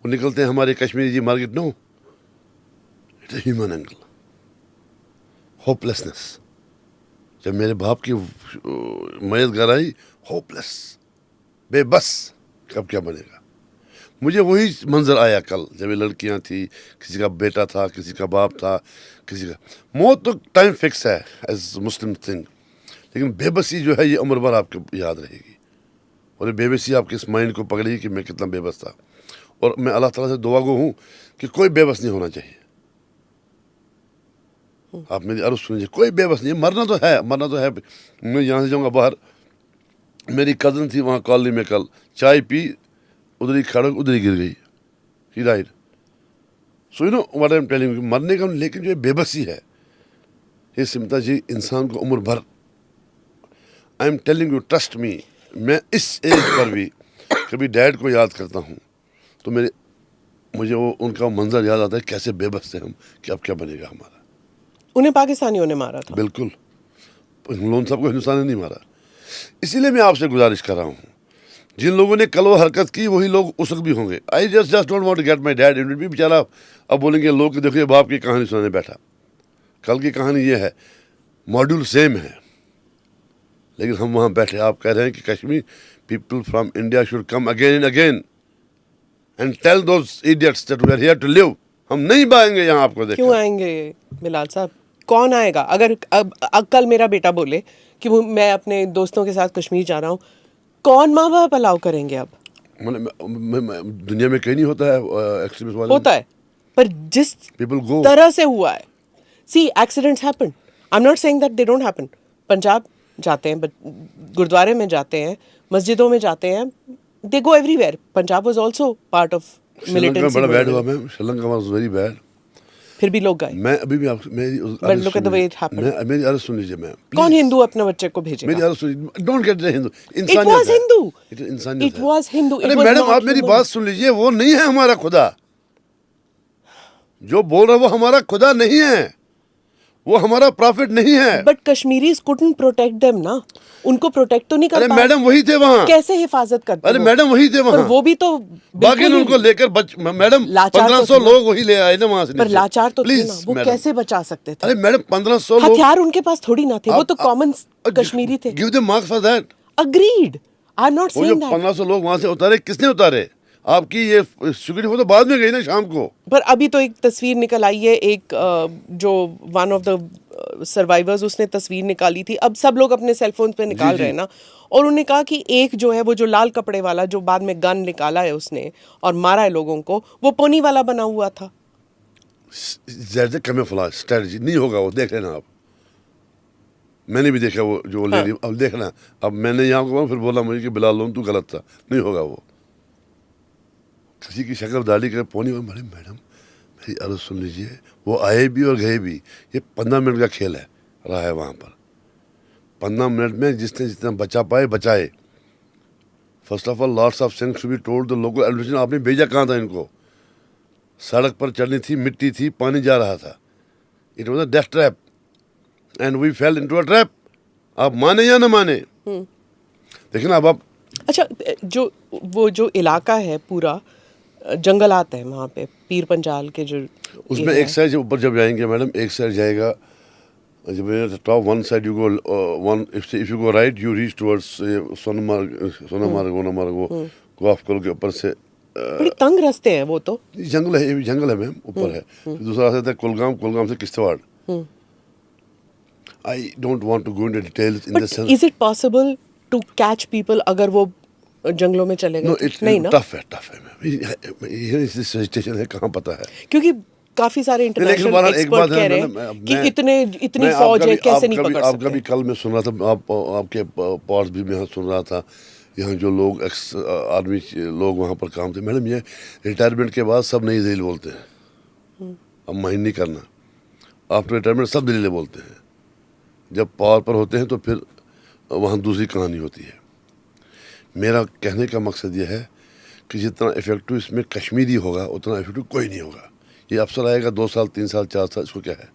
वो निकलते हैं हमारे Kashmiri ji market, no, it's a human angle. Hopelessness. जब मेरे बाप की मैयत घर आई, होपलेस, बेबस, कब क्या बनेगा. मुझे वही मंजर आया कल जब ये लड़कियां थी, किसी का बेटा था, किसी का बाप था, किसी का. मौत तो टाइम फिक्स है एज मुस्लिम थिंग, लेकिन बेबसी जो है ये उम्र भर आपको याद रहेगी. और ये बेबसी आपके इस माइंड को पकड़ेगी कि मैं कितना बेबस था. और मैं अल्लाह ताला से दुआ गो हूँ कि कोई बेबस नहीं होना चाहिए. आप मेरी अर्ज सुनिए, कोई बेबस नहीं. मरना तो है, मरना तो है. मैं यहाँ से जाऊँगा बाहर, मेरी कज़न थी वहाँ कॉलोनी में, कल चाय पी, उधर ही खड़ा, उधर ही गिर गई, he died. So you know what I am telling you, मरने का. लेकिन जो ये बेबसी है, ये सिमता जी इंसान को उम्र भर, आई am telling you, trust me, मैं इस एज पर भी कभी डैड को याद करता हूँ तो मुझे वो उनका मंजर याद आता है, कैसे बेबस थे हम कि अब क्या बनेगा हमारा. उन्हें पाकिस्तानियों ने मारा था. बिल्कुल, लोन साहब को हिंदुस्तान ने नहीं मारा. इसीलिए मैं आपसे गुजारिश कर रहा हूँ, जिन लोगों ने कल वो हरकत की वही लोग उस वक्त भी होंगे. I just don't want to get my dad in भी. बेचारा अब बोलेंगे लोग कि देखिए बाप की कहानी सुनाने बैठा. कल की कहानी ये है, मॉड्यूल सेम है, लेकिन हम वहाँ बैठे. आप कह रहे हैं कि Kashmir people from India should come again and again and tell those idiots that we are here to live. हम नहीं आएंगे यहाँ आपको देख. क्यों आएंगे बिलाल साहब? कौन आएगा? अगर अब कल मेरा बेटा बोले कि मैं अपने दोस्तों के साथ कश्मीर जा रहा हूँ, कौन माँ बाप अलाउ करेंगे? अब दुनिया में कहीं नहीं होता है एक्सट्रीमिस्ट वाले. होता है, पर जिस पीपल गो तरह से हुआ है, see accidents happen. I am not saying that they don't happen. Punjab जाते हैं, गुरुद्वारे में जाते हैं, मस्जिदों में जाते हैं, दे go everywhere. Punjab was also part of militancy. बड़ा बैड हुआ ma'am, Sri Lanka was very bad. फिर भी लोग गए. मैं अभी भी आप मेरी look at the way it happened. मेरी अर्ज सुन लीजिए मैम. कौन हिंदू अपने बच्चे को भेजेगा? मेरी अर्ज सुनिए, don't get Hindu. It was Hindu. इंसानियत It was Hindu. It अरे was मैडम not आप मेरी human. बात सुन लीजिए, वो नहीं है हमारा खुदा. जो बोल रहा है वो हमारा खुदा नहीं है, वो हमारा प्रॉफिट नहीं है. But Kashmiris couldn't protect them ना. उनको प्रोटेक्ट तो नहीं कर अरे पाए. मैडम वही थे वहाँ. कैसे हिफाजत करते? अरे वो? मैडम वही थे पर वहाँ. वो भी तो बाकी बिल्कुल उनको ही- लेकर मैडम लाचार तो 1500 थे ना। लोग वही ले आए ना वहाँ से. पर नीचे. लाचार तो थे Please, ना. वो मैडम. कैसे बचा सकते थे? अरे मैडम 1500 लोग. हथियार उनके पास थोड़ी ना थे. वो तो कॉमन कश्मीरी थे. Give them marks for that. Agreed. I'm not वो जो saying that. 1500 लोग वहां से उतारे, किसने उतारे? आपकी ये सिक्योरिटी वो तो बाद में गई ना शाम को. पर अभी तो एक तस्वीर निकल आई है, एक जो वन ऑफ द सर्वाइवर्स, उसने तस्वीर निकाली थी. अब सब लोग अपने सेलफोन पे निकाल रहे हैं ना. और उन्होंने कहा कि एक जो है वो जो लाल कपड़े वाला जो बाद में गन निकाला है उसने और मारा है लोगों को, वो पोनी वाला बना हुआ था. That's a camouflage strategy. नहीं होगा वो, देख लेना आप. मैंने भी देखा वो जो लेडी. अब देखना, अब मैंने यहाँ को फिर बोला मुझे कि बिलाल लोन तू गलत था. नहीं होगा वो. किसी की शक्ल दाढ़ी कर पोनी. अरे मैडम मेरी अर्ज सुन लीजिए, वो आए भी और गए भी. ये 15 मिनट का खेल है रहा है वहाँ पर. 15 मिनट में जिसने जितना बचा पाए बचाए. First of all lords of Singh should be told the local administration. आपने भेजा कहाँ था इनको? सड़क पर चढ़नी थी, मिट्टी थी, पानी जा रहा था. It was a death trap and we fell into a trap. आप माने या ना माने. देखिए ना अब आप. अच्छा, जो वो जो इलाका है पूरा जंगलात है वहाँ पे, पीर पंजाल के जो उसमें एक साइड ऊपर जब जाएंगे मैडम, एक साइड जाएगा जब top one side you go one, if you go right you reach towards Sonamarg वो गॉफ कॉल के ऊपर से. बड़ी तंग रास्ते हैं वो तो. जंगल है, ये भी जंगल है मैम, ऊपर है. दूसरा रास्ता था कुलगाम से Kishtwar. I don't want to go into details in the sense. Is it possible to catch people अगर वो जंगलों में चले नो गए? इट्स नहीं ना. टफ है मैम. ये सिचुएशन है, कहाँ पता है. क्योंकि काफी सारे लेकिन इंटरनेशनल बहरहाल एक बात एक्सपर्ट कह है रहे मैडम, हैं कि इतनी फौज है, कैसे नहीं पकड़ आपका सकते. भी कल मैं सुन रहा था, आपके पॉड्स भी मैं सुन रहा था. यहाँ जो लोग आर्मी लोग वहाँ पर काम थे मैडम, ये रिटायरमेंट के बाद सब नई दलील बोलते हैं. अब माइंड नहीं करना. आफ्टर रिटायरमेंट सब दलीलें बोलते हैं. जब पावर पर होते हैं तो फिर वहाँ दूसरी कहानी होती है. मेरा कहने का मकसद यह है कि जितना इफेक्टिव इसमें कश्मीरी होगा उतना इफेक्टिव कोई नहीं होगा. ये अफसर आएगा 2 साल 3 साल 4 साल, इसको क्या है?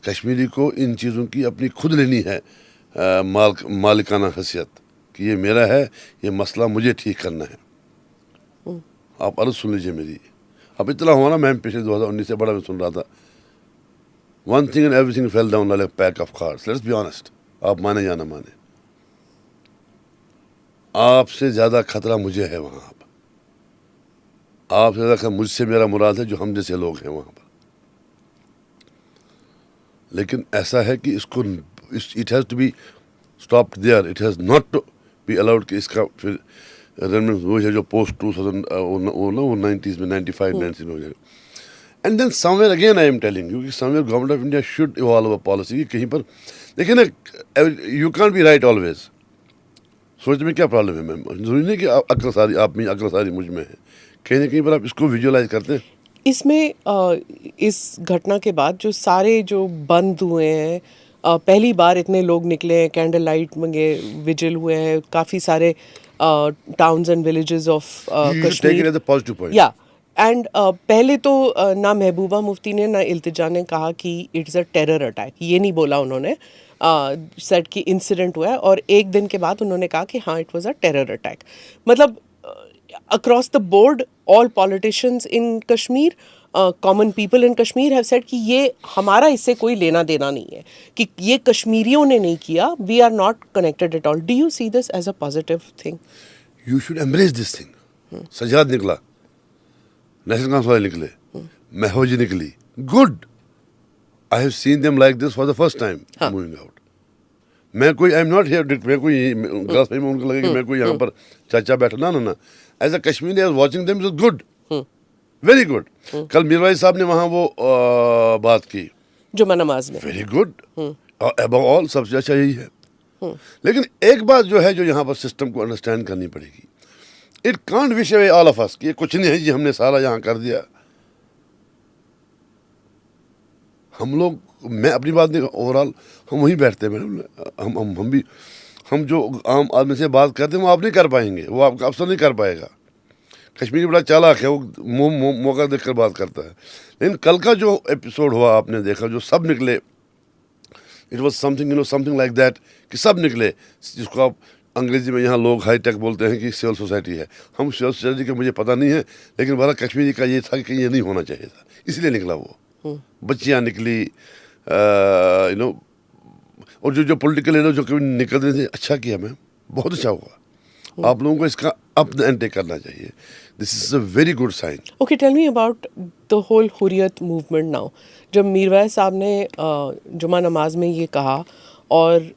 कश्मीरी को इन चीज़ों की अपनी खुद लेनी है मालिकाना हैसियत कि ये मेरा है, ये मसला मुझे ठीक करना है। आप अर्ज सुन लीजिए मेरी। अब इतना हुआ ना, मैं पिछले 2019 से बड़ा मैं सुन रहा था, one thing and everything fell down like pack of cards. Let's be honest, आप माने या ना माने, आपसे ज़्यादा खतरा मुझे है वहाँ पर। आपसे ज़्यादा खतरा मुझसे, मेरा मुराद है जो हम जैसे लोग हैं वहाँ पर। लेकिन ऐसा है कि इसको it has to be stopped there, it has not to be allowed कि इसका फिर रेमिनेंस वो है जो पोस्ट 2000 वो 90s में 95 90 में हो जाएगा। And then somewhere again I am telling you कि somewhere Government of India should evolve a policy. कहीं पर देखिए ना, you can be right always. सोचने में क्या प्रॉब्लम है मैम? जरूरी नहीं कि अक्ल सारी आप में, अक्ल सारी मुझ में है। कहीं ना कहीं पर आप इसको विजुअलाइज करते हैं। इसमें इस घटना के बाद जो सारे जो बंद हुए हैं, पहली बार इतने लोग निकले हैं, कैंडल लाइट में विजिल हुए हैं, काफ़ी सारे towns and villages of Kashmir. या एंड पहले तो ना महबूबा मुफ्ती ने ना इल्तिजा ने कहा कि इट्स अ टेरर अटैक, ये नहीं बोला उन्होंने। सेट की इंसिडेंट हुआ है, और एक दिन के बाद उन्होंने कहा कि हाँ it was a terror attack. मतलब across the board all politicians in Kashmir, common people in Kashmir have said कि ये हमारा इससे कोई लेना देना नहीं है, कि ये कश्मीरियों ने नहीं किया, we are not connected at all. Do you see this as a positive thing? You should embrace this thing. Sajjad निकला, नेशनल कांफ्रेंस वाले निकले, महौजी निकली, good. I have seen them like this for the first time moving out. मैं कोई आई am not here, मैं कोई गलत में उनको लगे कि मैं कोई यहाँ पर चाचा बैठा, ना ना ना। As a Kashmiri I was watching them, it good, very good. कल मीरवाइज साहब ने वहाँ वो बात की जुमा नमाज में, वेरी गुड। अबव ऑल सबसे अच्छा यही है। लेकिन एक बात जो है, जो यहाँ पर सिस्टम को अंडरस्टैंड करनी पड़ेगी, it can't wish away all of us कि ये कुछ नहीं है जी, हमने सारा यहाँ कर दिया। हम लोग, मैं अपनी बात नहीं, ओवरऑल हम वहीं बैठते हैं मैडम। हम भी, हम जो आम आदमी से बात करते हैं वो आप नहीं कर पाएंगे, वो आपका अफसर नहीं कर पाएगा। कश्मीरी बड़ा चालाक है, वो मौका देखकर बात करता है। लेकिन कल का जो एपिसोड हुआ आपने देखा, जो सब निकले, it was something something like that, कि सब निकले, जिसको आप अंग्रेजी में यहाँ लोग हाई टेक बोलते हैं कि सिविल सोसाइटी है। हम सिविल सोसाइटी का मुझे पता नहीं है, लेकिन बड़ा कश्मीरी का ये था कि ये नहीं होना चाहिए था, इसलिए निकला वो। बच्चियाँ निकली, और जो पॉलिटिकल लीडर जो कभी निकल रहे थे, अच्छा किया मैम, बहुत अच्छा हुआ। आप लोगों को इसका अप एंड टेक करना चाहिए। This is a very good sign. Okay, tell me about the whole Hurriyat movement now. जब मीरवाइज साहब ने जुमा नमाज में ये कहा, और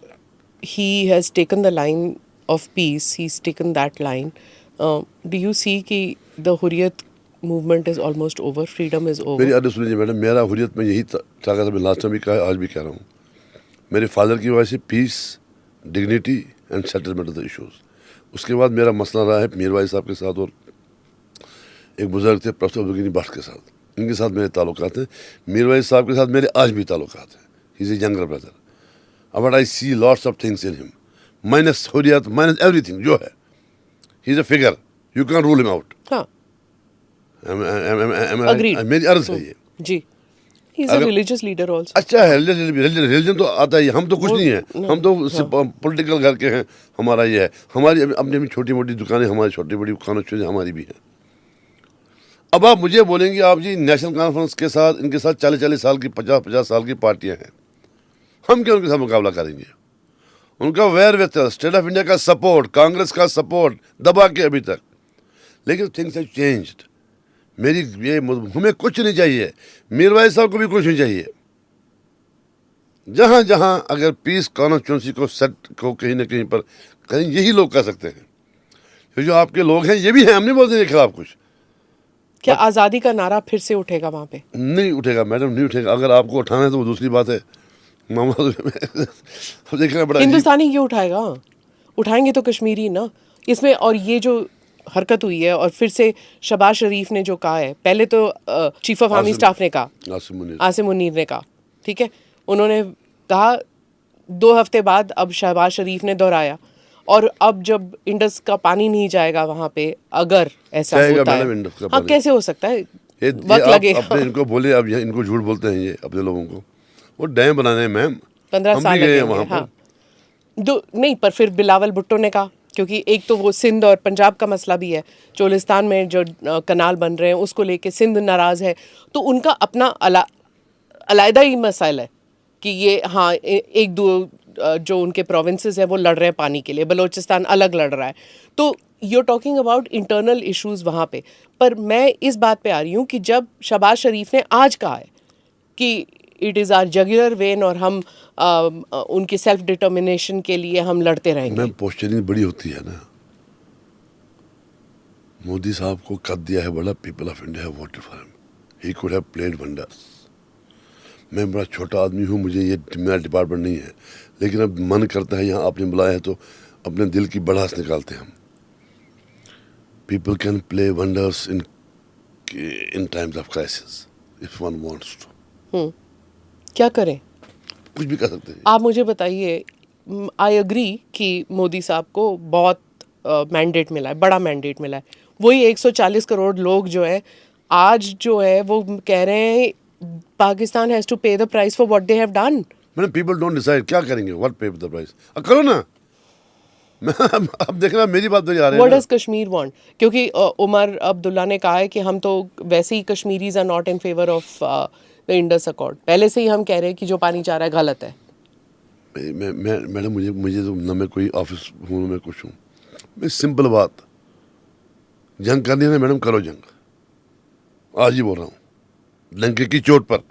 he has taken the line of peace, he has taken that line, do you see कि the Hurriyat movement is almost over, freedom is over? मेरी आदत सुनिए मैडम, मेरा हुर्रियत में यही ताकत है, मैं लास्ट टाइम भी कहा, आज भी कह रहा हूँ। मेरे फादर की वजह से peace, dignity and settlement of the issues. उसके बाद मेरा मसला रहा है मीरवाइज साहब के साथ, और एक बुजुर्ग थे प्रोफेसर अब्दुल गनी भट्ट के साथ, इनके साथ मेरे ताल्लुकात हैं। मीरवाइज साहब के साथ मेरे आज भी ताल्लुकात हैं। He is a younger brother, but I see lots of things in him, minus Hurriyat, minus everything जो है। He is a figure, you can rule him out. हाँ, मेरी अर्ज है ये जी। He is a religious leader also. अच्छा है, religion तो आता ही, हम तो कुछ नहीं है, हम तो पॉलिटिकल घर के हैं। हमारा ये है, हमारी अपनी छोटी मोटी दुकानें, हमारी छोटी बड़ी खाना चीज़ें हमारी भी हैं। अब आप मुझे बोलेंगे, आप जी नेशनल कॉन्फ्रेंस के साथ, इनके साथ 40-40 साल की, 50-50 साल की पार्टियां हैं, हम क्यों उनके साथ मुकाबला करेंगे? उनका where with state of India का सपोर्ट, कांग्रेस का सपोर्ट दबा के अभी तक। लेकिन थिंग्स हैव चेंज्ड। मेरी ये, हमें कुछ नहीं चाहिए, मीरवाइज साहब को भी कुछ नहीं चाहिए। जहाँ जहाँ अगर पीस कॉन्स्टिट्यूंसी को सेट को कहीं ना कहीं पर कहीं, यही लोग कर सकते हैं। तो जो आपके लोग हैं ये भी हैं, हम नहीं बोलते के खिलाफ कुछ। क्या आज़ादी का नारा फिर से उठेगा वहाँ पे? नहीं उठेगा मैडम, नहीं उठेगा। अगर आपको उठाना है तो वो दूसरी बात है। देखना बड़ा हिंदुस्तानी क्यों उठाएगा? उठाएंगे तो कश्मीरी ना इसमें। और ये जो हरकत हुई है, और फिर से शहबाज शरीफ ने जो कहा है, पहले तो चीफ ऑफ आर्मी स्टाफ ने कहा, आसिम मुनीर ने कहा, ठीक है, उन्होंने कहा 2 हफ्ते बाद, अब शहबाज शरीफ ने दोहराया, और अब जब इंडस का पानी नहीं जाएगा वहाँ पे, अगर ऐसा होता है, हाँ कैसे हो सकता है? वक्त आप लगेगा। अपने इनको बोले, अब ये इनको झूठ बोलते हैं ये अपने लोगों को, वो डैम बनाने हैं मैम, 15 हम साल भी गए हैं लगेंगे, वहाँ हाँ। पर। नहीं, पर फिर बिलावल भुट्टो ने कहा, क्योंकि एक तो वो सिंध और पंजाब का मसला भी है, चोलिस्तान में जो कनाल बन रहे हैं उसको लेके सिंध नाराज है, तो उनका अपना अलग ही मसाइल है कि ये हाँ एक दो जो उनके प्रोविंसेस हैं वो लड़ रहे हैं पानी के लिए, बलोचिस्तान अलग लड़ रहा है, तो you're talking about internal issues वहाँ पे। पर मैं इस बात पे आ रही हूँ कि जब शहबाज शरीफ ने आज कहा है कि इट इज़ आर जगुलर वेन और हम उनकी सेल्फ डिटर्मिनेशन के लिए हम लड़ते रहेंगे। मैम पोस्चरिंग बड़ी होती है ना, मोदी साहब को कद दिया है बड़ा, people of India have voted for him, he could have played wonders. मैं बड़ा छोटा आदमी हूँ, मुझे ये मेरा डिपार्टमेंट नहीं है, लेकिन अब मन करता है यहाँ आपने बुलाया है तो अपने दिल की बढ़ास निकालते हैं हम। People can play wonders in times of crisis if one wants to. क्या करें? कुछ भी कर सकते हैं। आप मुझे बताइए, आई एग्री कि मोदी साहब को बहुत मैंडेट मिला है, बड़ा मैंडेट मिला है, वही 140 करोड़ लोग जो है आज जो है वो कह रहे हैं पाकिस्तान हैज टू पे the price for what they have done. मैंने पीपल डोंट डिसाइड क्या करेंगे, व्हाट पे द प्राइस, करो ना। मैं अब देखना मेरी बात तो जा रही है व्हाट ना। Does Kashmir want? क्योंकि उमर अब्दुल्ला ने कहा है कि हम तो वैसे ही Kashmiris are not in favour of the Indus accord, पहले से ही हम कह रहे हैं कि जो पानी चाह रहा है गलत है। मैं मैडम मुझे तो न मैं कोई ऑफिस हूँ न मैं कुछ हूँ, मैं सिंपल बात, जंग करनी है ना मैडम, करो जंग, आज ही बोल रहा हूँ, लंके की चोट पर।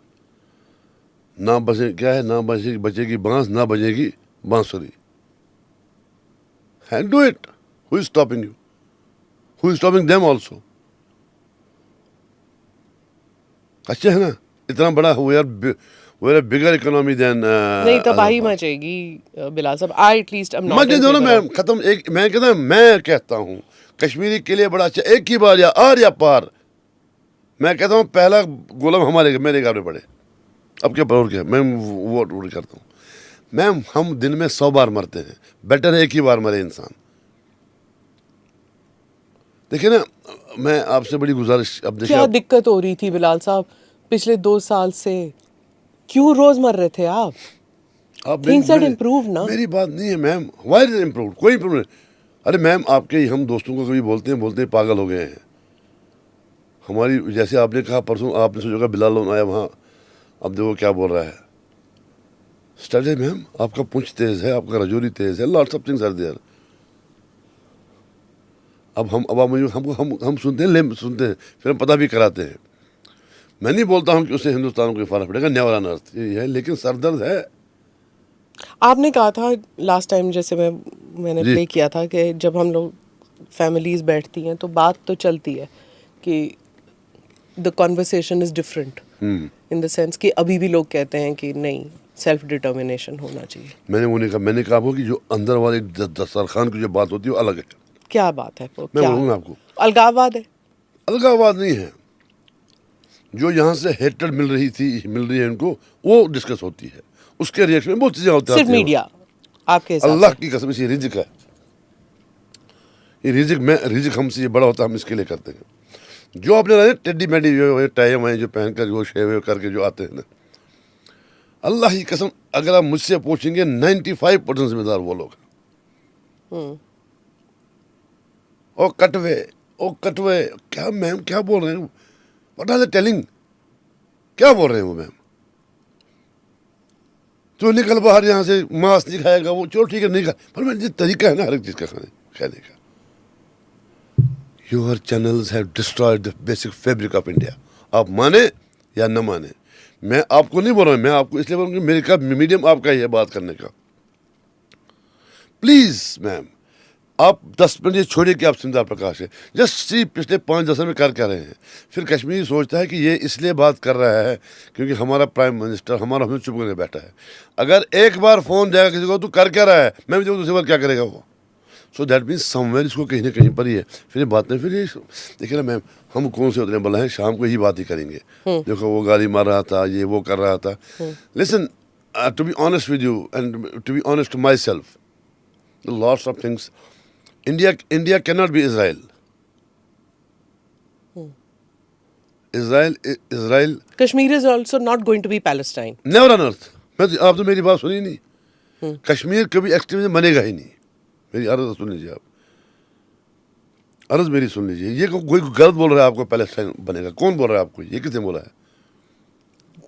ना बचे क्या है, ना बचेगी बांस, ना बजेगी बांसुरी। And do it. Who is stopping you? Who is stopping them also? अच्छा है ना, इतना बड़ा we are a bigger economy than नहीं तबाही मचेगी बिलाल साहब, I at least I am not मजे दो ना मैम, खत्म। एक मैं कहता हूँ कश्मीरी के लिए बड़ा अच्छा, एक ही बार या आर या पार। मैं कहता हूँ पहला गोलम हमारे मेरे घर में पड़े, अब क्या और क्या, मैं वोट करता हूँ। मैम हम दिन में 100 बार मरते हैं, बेटर है एक ही बार मरे इंसान। देखिए ना, मैं आपसे बड़ी गुजारिश, अब देखिए क्या दिक्कत हो रही थी बिलाल साहब पिछले 2 साल से? क्यों रोज मर रहे थे आप? Things had improved ना? मेरी बात नहीं है मैम, व्हाई इज इम्प्रूव, कोई इम्प्रूव नहीं। अरे मैम आपके हम दोस्तों को कभी बोलते हैं पागल हो गए हैं हमारी, जैसे आपने कहा परसों, आपने सोचा बिलाल आया वहाँ, अब देखो क्या बोल रहा है। स्टडी मैम, आपका पूंछ तेज है, आपका रजोरी तेज है, lots of things are there. अब आप मुझे हम सुनते हैं, फिर हम पता भी कराते हैं। मैं नहीं बोलता हूँ कि उससे हिंदुस्तान को कोई फर्क पड़ेगा, नेवर ऑन अर्थ ये है, लेकिन सरदर्द है। आपने कहा था लास्ट टाइम, जैसे मैंने प्ले किया था, कि जब हम लोग फैमिलीज बैठती हैं तो बात तो चलती है कि the conversation is different, in the sense कि अभी भी लोग कहते हैं कि नहीं, सेल्फ डिटर्मिनेशन होना चाहिए। मैंने कहा आपको कि जो अंदर वाले दस्तरखान की जो बात होती है वो अलग है। क्या बात है वो? मैं क्या बोलूँगा आपको, अलगाववाद है? अलगाववाद नहीं है, जो यहाँ से हेटेड मिल रही है इनको, वो डिस्कस होती है, उसके रिएक्शन में बहुत चीजें होती हैं। सिर्फ मीडिया आपके हिसाब अल्लाह से? की कसम से ये रिजिक है, ये रिजिक हमसे ये बड़ा होता है, हम इसके लिए करते हैं। जो आपने टेडी मेडी जो टाई वाई जो पहनकर जो शेव करके जो आते हैं ना, अल्लाह की कसम अगर आप मुझसे पूछेंगे 95% जिम्मेदार वो लोग। ओ कटवे क्या मैम, क्या बोल रहे हैं, व्हाट आर दे टेलिंग, क्या बोल रहे हैं वो मैम? तो निकल बाहर यहाँ से, मांस नहीं खाएगा वो, चलो ठीक है नहीं खा, पर मैं जिस तरीका है ना हर एक चीज का खाने का। Your channels have destroyed the basic fabric of India, आप माने या न माने। मैं आपको नहीं बोल रहा हूँ, मैं आपको इसलिए बोल रहा हूँ कि मेरे का मीडियम आपका ही है बात करने का। प्लीज मैम, आप 10 मिनट ये छोड़िए कि आप स्मिता प्रकाश है, जस्ट सी पिछले 5-10 साल में कर क्या रहे हैं। फिर कश्मीर सोचता है कि ये इसलिए बात कर रहा है क्योंकि हमारा प्राइम मिनिस्टर हमारा हमें चुप करके बैठा है। अगर एक बार फोन जाएगा किसी को, तू कर क्या रहा है, मैं भी दूसरी बार क्या करेगा वो। सो दैट मीन्स समवेयर इसको कहीं ना कहीं पर ही है। फिर ये बातें, फिर ये देखिए ना मैम, हम कौन से उतने बला हैं, शाम को ही बात ही करेंगे। देखो वो गाली मार रहा था, ये वो कर रहा था। Listen, to be honest with you and to be honest to myself, lots of things, India cannot be Israel. Israel Kashmir is also not going to be Palestine. never on earth. आप तो मेरी बात सुनी नहीं. कश्मीर कभी extremism बनेगा ही नहीं. मेरी अर्ज सुन लीजिए आप. अर्ज मेरी सुन लीजिए. ये कोई गलत बोल रहा है आपको पैलेस्टाइन बनेगा. कौन बोल रहा है आपको? ये किसने बोला है?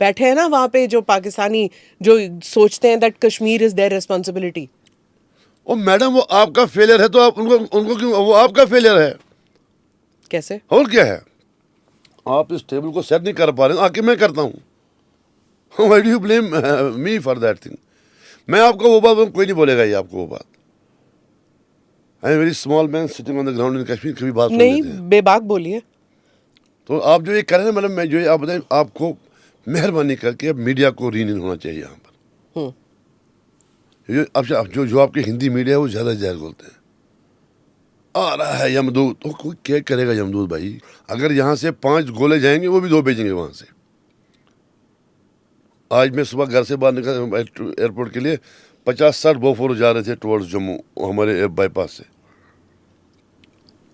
बैठे हैं ना वहां पे जो पाकिस्तानी जो सोचते हैं that Kashmir is their responsibility. Oh madam, वो आपका फेलियर है तो आप उनको क्यों? वो आपका फेलियर है. कैसे? और क्या है? आप इस टेबल को सेट नहीं कर पा रहे. आके मैं करता हूँ. Why do you blame me for that thing? मैं आपको वो बात, कोई नहीं बोलेगा ये आपको वो बात. I am very small man sitting on the ground in Kashmir. कभी बात सुन नहीं, लेते हैं. बेबाक बोलिए. तो आप जो ये कर रहे हैं मैडम, मैं जो ये आप बताएं, आपको मेहरबानी करके अब मीडिया को रीन इन होना चाहिए यहाँ पर. अब जो आपके हिंदी मीडिया है वो ज़्यादा जहर बोलते हैं. आ रहा है यमदूत. तो कोई क्या करेगा यमदूत भाई? अगर यहाँ से 5 गोले जाएंगे वो भी 2 भेजेंगे वहाँ से. आज मैं सुबह घर से बाहर निकला एयरपोर्ट के लिए, 50-60 बोफोर जा रहे थे टुवर्ड्स जम्मू हमारे बाईपास से.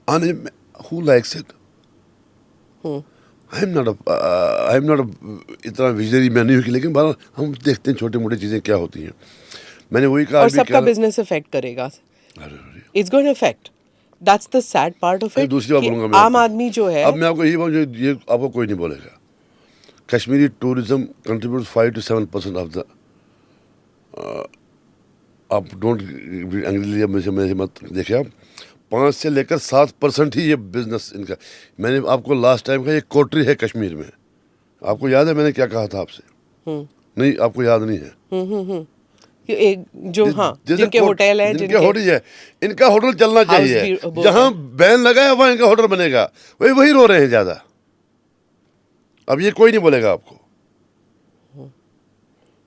आने में who likes it? I am not इतना विजनरी मैं नहीं हूँ, लेकिन बहरहाल हम देखते हैं छोटी मोटी चीज़ें क्या होती हैं. मैंने वही कहा. और सबका बिजनेस इफेक्ट करेगा. It's going to affect. That's the sad part of it. दूसरी बात बोलूंगा मैं. आम आदमी जो है, अब मैं आपको ये आपको कोई नहीं बोलेगा. Kashmiri tourism contribute 5 to 7% of the. आप डोंट अंग्रेजी मेरे मत देखिए. आप 5 से लेकर 7% ही ये बिजनेस इनका. मैंने आपको लास्ट टाइम का, ये कोटरी है कश्मीर में. आपको याद है मैंने क्या कहा था आपसे? नहीं, आपको याद नहीं है. एक जो हाँ जिनके होटल है, जिनके होटल है, इनका होटल चलना चाहिए. जहाँ बैन लगा है वहाँ इनका होटल बनेगा. वही रो रहे हैं ज्यादा. अब ये कोई नहीं बोलेगा आपको.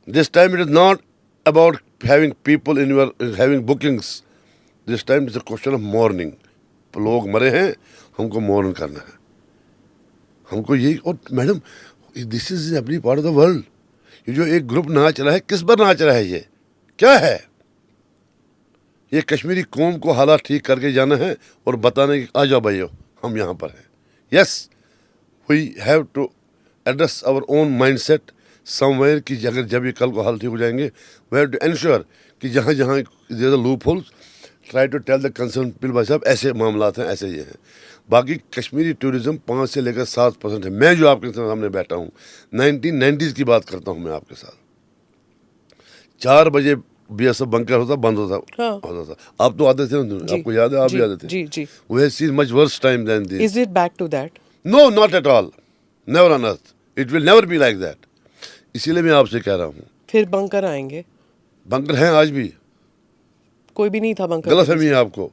This time it is not about having people in you're having bookings. This time is a question of morning. लोग मरे हैं, हमको मॉर्न करना है. हमको ये. और madam, this is every part of the world. ये जो एक ग्रुप नाच रहा है, किस पर नाच रहा है? ये क्या है? ये कश्मीरी कौम को हालात ठीक करके जाना है और बताने की आ जाओ भाइयों हम यहाँ पर हैं. Yes, we have to address our own mindset somewhere कि अगर जब ये कल को हाल ठीक हो जाएंगे, वी हैव टू एंश्योर कि जहाँ जहाँ there are loopholes, try to tell the concern people भाई साहब ऐसे मामलात हैं, ऐसे ये हैं. बाकी कश्मीरी टूरिज्म 5 से लेकर 7% है. मैं जो आपके सामने बैठा हूँ, 1990s की बात करता हूँ मैं आपके साथ. 4 बजे BSF बंकर होता, बंद होता था. आप तो आते थे ना, आपको याद है? आप भी आते थे. जी जी. We have seen much worse time than this. Is it back to that? No, not at all. Never on earth. It will never be like that. इसीलिए मैं आपसे कह रहा हूँ. फिर बंकर आएंगे. बंकर हैं आज भी. कोई भी नहीं था बंकर. गलतफहमी है आपको.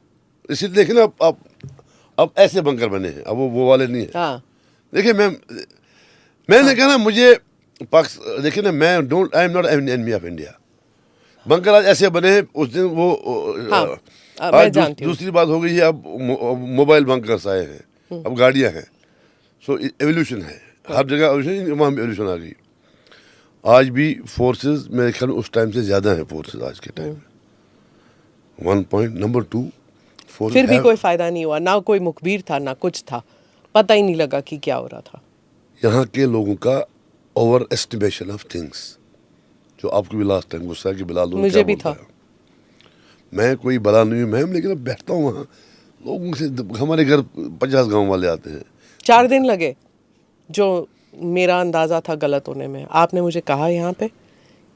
इसीलिए देखिए ना, अब ऐसे बंकर बने हैं. अब वो वाले नहीं है. हाँ. देखिए मैंने कहा ना, मुझे देखिए ना, मैं I am not enemy of India. Bunker आज ऐसे बने हैं. उस दिन वो मैं जानती हूँ. दूसरी बात हो गई है. अब मोबाइल बंकर्स आए हैं, अब गाड़ियां हैं. सो एवोल्यूशन है हर जगह. एवोल्यूशन, वहाँ भी एवोल्यूशन आ गई. आज भी फोर्सेस मेरे ख्याल उस टाइम से ज्यादा हैं फोर्सेस आज के टाइम में. 1 point. नंबर 2, फिर भी कोई फायदा नहीं हुआ. ना कोई मुखबिर था, ना कुछ था. पता ही नहीं लगा कि क्या हो रहा था. यहाँ के लोगों का ओवर एस्टिमेशन ऑफ थिंग्स, जो आपको भी लास्ट टाइम गुस्सा कि बिलाल मुझे भी था. मैं कोई बला नहीं हूँ मैम, लेकिन अब बैठता हूँ वहाँ लोगों से. हमारे घर 50 गांव वाले आते हैं. 4 दिन लगे, जो मेरा अंदाज़ा था गलत होने में. आपने मुझे कहा यहाँ पे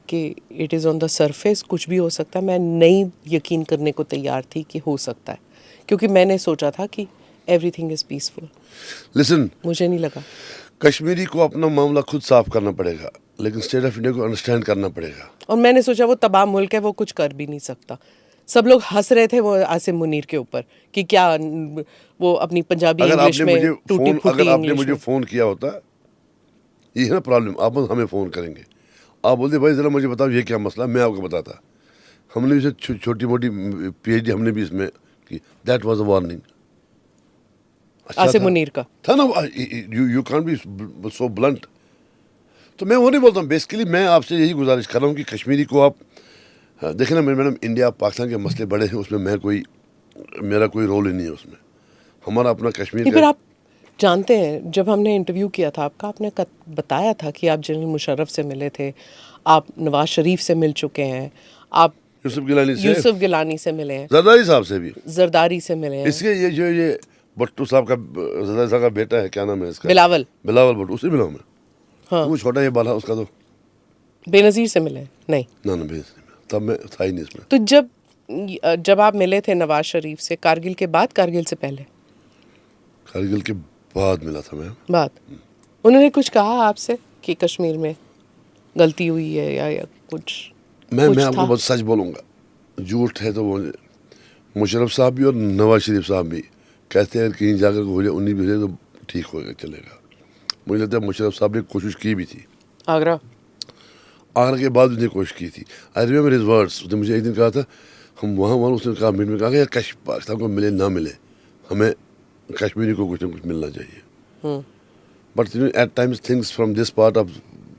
कि it is on the surface, कुछ भी हो सकता है. मैं नहीं यकीन करने को तैयार थी कि हो सकता है, क्योंकि मैंने सोचा था कि एवरीथिंग इज़ पीसफुल. लिसन, मुझे नहीं लगा. कश्मीरी को अपना मामला खुद साफ करना पड़ेगा, लेकिन स्टेट ऑफ इंडिया को अंडरस्टैंड करना पड़ेगा. और मैंने सोचा वो तबाह मुल्क है, वो कुछ कर भी नहीं सकता. सब लोग हंस रहे थे वो आसिम मुनीर के ऊपर कि क्या वो अपनी पंजाबी इंग्लिश में टूटी फूटी. अगर आपने मुझे फ़ोन किया होता, ये है ना प्रॉब्लम. आप हमें फ़ोन करेंगे, आप बोलते भाई ज़रा मुझे बताओ ये क्या मसला, मैं आपको बताता. हमने इसे छोटी मोटी PhD हमने भी इसमें की. That was a warning. Asim Munir का था ना. You can't be so blunt. तो मैं वो नहीं बोलता हूँ. बेसिकली मैं आपसे यही गुजारिश कर रहा हूँ कि कश्मीरी को आप देखें ना. मैडम, इंडिया पाकिस्तान के मसले बड़े हैं, उसमें मेरा कोई रोल ही नहीं है उसमें. हमारा अपना कश्मीर फिर आप जानते हैं, जब हमने इंटरव्यू किया था आपका, आपने बताया था कि आप जनरल मुशर्रफ से मिले थे, आप नवाज शरीफ से मिल चुके हैं, आप यूसुफ गिलानी से मिले हैं, जरदारी साहब से भी, जरदारी से मिले हैं, इसके ये भट्टू साहब का, जरदारी साहब का बेटा है, क्या नाम है इसका, बिलावल भट्टू, उससे मिला हूँ मैं। हाँ। वो छोटा ये बाला उसका तो बेनज़ीर से मिले नहीं? ना भेज, तब मैं था ही नहीं इसमें। तो जब आप मिले थे नवाज शरीफ से, कारगिल के बाद, कारगिल से पहले? कारगिल के बाद मिला था मैं। बाद उन्होंने कुछ कहा आपसे कि कश्मीर में गलती हुई है या कुछ? मैं कुछ आपको था? बहुत सच बोलूँगा, झूठ है तो वो मुशर्रफ साहब भी और नवाज शरीफ साहब भी कहते हैं कहीं जाकर हो जाए 19 भी तो ठीक होगा, चलेगा। मुझे लगता है मुशर्रफ साहब ने कोशिश की भी थी, आगरा के बाद उसने कोशिश की थी। आई रिमेम्बर हिज वर्ड्स, उसने मुझे एक दिन कहा था, हम वहाँ उसने कहा मीट में कहा कि यार पाकिस्तान को मिले ना मिले, हमें कश्मीरी को कुछ ना कुछ मिलना चाहिए। But at times things from this part of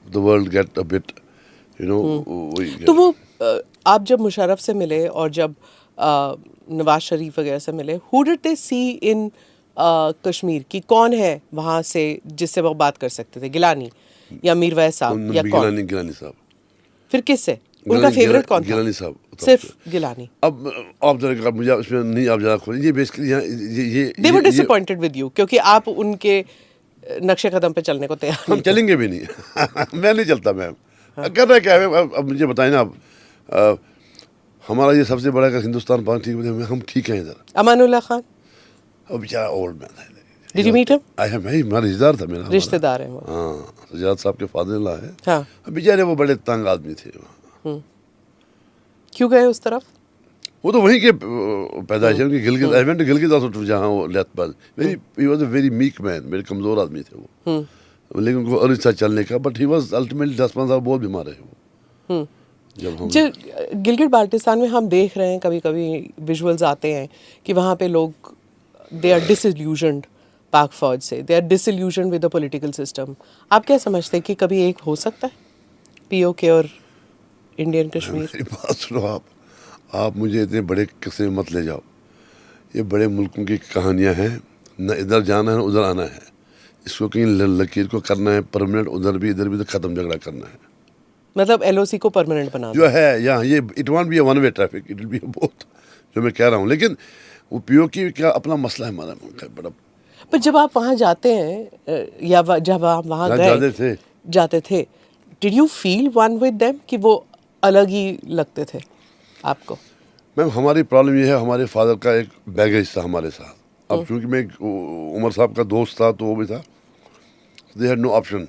the world get a bit तो वो आप जब मुशर्रफ से मिले और जब नवाज शरीफ वगैरह से मिले, हु डिड दे सी इन कश्मीर की कौन है वहाँ से जिससे वो बात कर सकते थे? गिलानी या मीरवैस साहब या कौन? गिलानी साहब। फिर किससे? उनका फेवरेट कौन था? गिलानी साहब, सिर्फ गिलानी। अब आप जरा मुझे उसमें नहीं, आप जरा खोलिए, ये बेसिकली ये दे वर डिसअपॉइंटेड विद यू क्योंकि आप उनके नक्शे कदम पे चलने को तैयार हम चलेंगे भी नहीं। मैं नहीं चलता मैम। कर रहा क्या है, अब मुझे बताएं ना आप, हमारा ये सबसे बड़ा अगर हिंदुस्तान पाक ठीक है, हम ठीक हैं इधर। अमानुल्लाह खान, अब बेचारा ओल्ड मैन है। Did you meet him? I have, हमारा रिश्तेदार था मेरा, रिश्तेदार है वो। हाँ, सजाद साहब के फादर ला है। हाँ। बेचारे वो बड़े तंग आदमी थे। क्यों गए उस तरफ? वो तो वहीं के पैदाइश है उनकी, Gilgit. I went to Gilgit also, जहाँ वो लेथबाज, he was a very meek man, मेरे कमजोर आदमी थे वो, लेकिन उनको अर्ज था चलने का, बट ही वाज अल्टीमेटली 10-15 साल बहुत बीमार है वो। जब हम गिलगित बाल्टिस्तान में हम देख रहे हैं, कभी कभी विजुअल्स आते हैं कि वहाँ पे लोग, दे आर डिसइल्यूजन्ड पाक फौज से, they are disillusioned with the political system. आप क्या समझते हैं कि कभी एक हो सकता है पीओके और इंडियन कश्मीर? मेरी बात सुनो, आप मुझे इतने बड़े किस्से में मत ले जाओ। ये बड़े मुल्कों की कहानियाँ हैं, न इधर जाना है न उधर आना है। इसको कहीं लकीर को करना है परमानेंट, उधर भी इधर भी, तो ख़त्म झगड़ा करना है। मतलब एलओसी को परमानेंट बना जो है यहाँ, ये it won't be a one way traffic, it will be both, जो मैं कह रहा हूँ। लेकिन वो पीओके का अपना मसला है हमारा बड़ा। पर जब आप वहाँ जाते हैं या जब आप वहाँ गए जाते थे, did you feel one with them कि वो अलग ही लगते थे आपको? मैम, हमारी प्रॉब्लम ये है, हमारे फादर का एक बैगेज था हमारे साथ। अब चूंकि मैं उमर साहब का दोस्त था तो वो भी था, दे हैड नो ऑप्शन।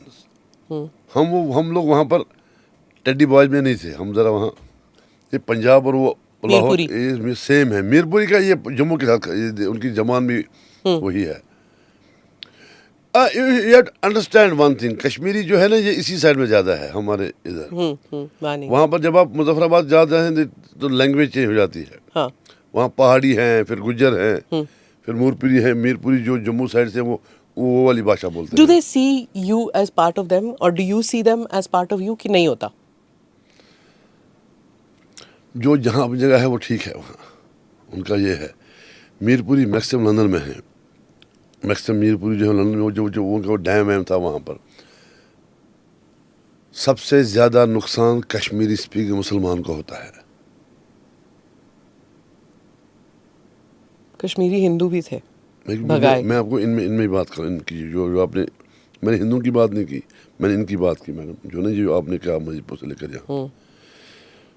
हम लोग वहाँ पर टेडी बॉयज में नहीं थे, हम ज़रा वहाँ, ये पंजाब और वो लाहौर ये सेम है। मीरपुरी का ये जम्मू के साथ, उनकी जबान भी वही है। You understand one thing, Kashmiri जो है ना, ये इसी साइड में ज़्यादा है हमारे इधर। वहाँ पर जब आप मुजफ्फराबाद जाते हैं तो लैंग्वेज चेंज हो जाती है। हाँ। वहाँ पहाड़ी हैं, फिर गुज्जर हैं, फिर मीरपुरी है। मीरपुरी जो जम्मू साइड से वो वाली भाषा बोलते हैं। Do they see you as part of them और do you see them as part of you, कि नहीं होता? जो जहाँ अपनी जगह है वो ठीक है, वहाँ उनका ये है। मीरपुरी मैक्सिमम लंदन में है, मैक्सिमम मीरपुरी जो है लंदन में, जो उनका डैम वैम था वहाँ पर। सबसे ज़्यादा नुकसान कश्मीरी स्पीकिंग मुसलमान को होता है। कश्मीरी हिंदू भी थे मैं आपको इनमें बात करूँ, इनकी जो आपने, मैंने हिंदू की बात नहीं की, मैंने इनकी बात की मैडम, जो नहीं, जो आपने कहा मजबूत से लेकर यहाँ।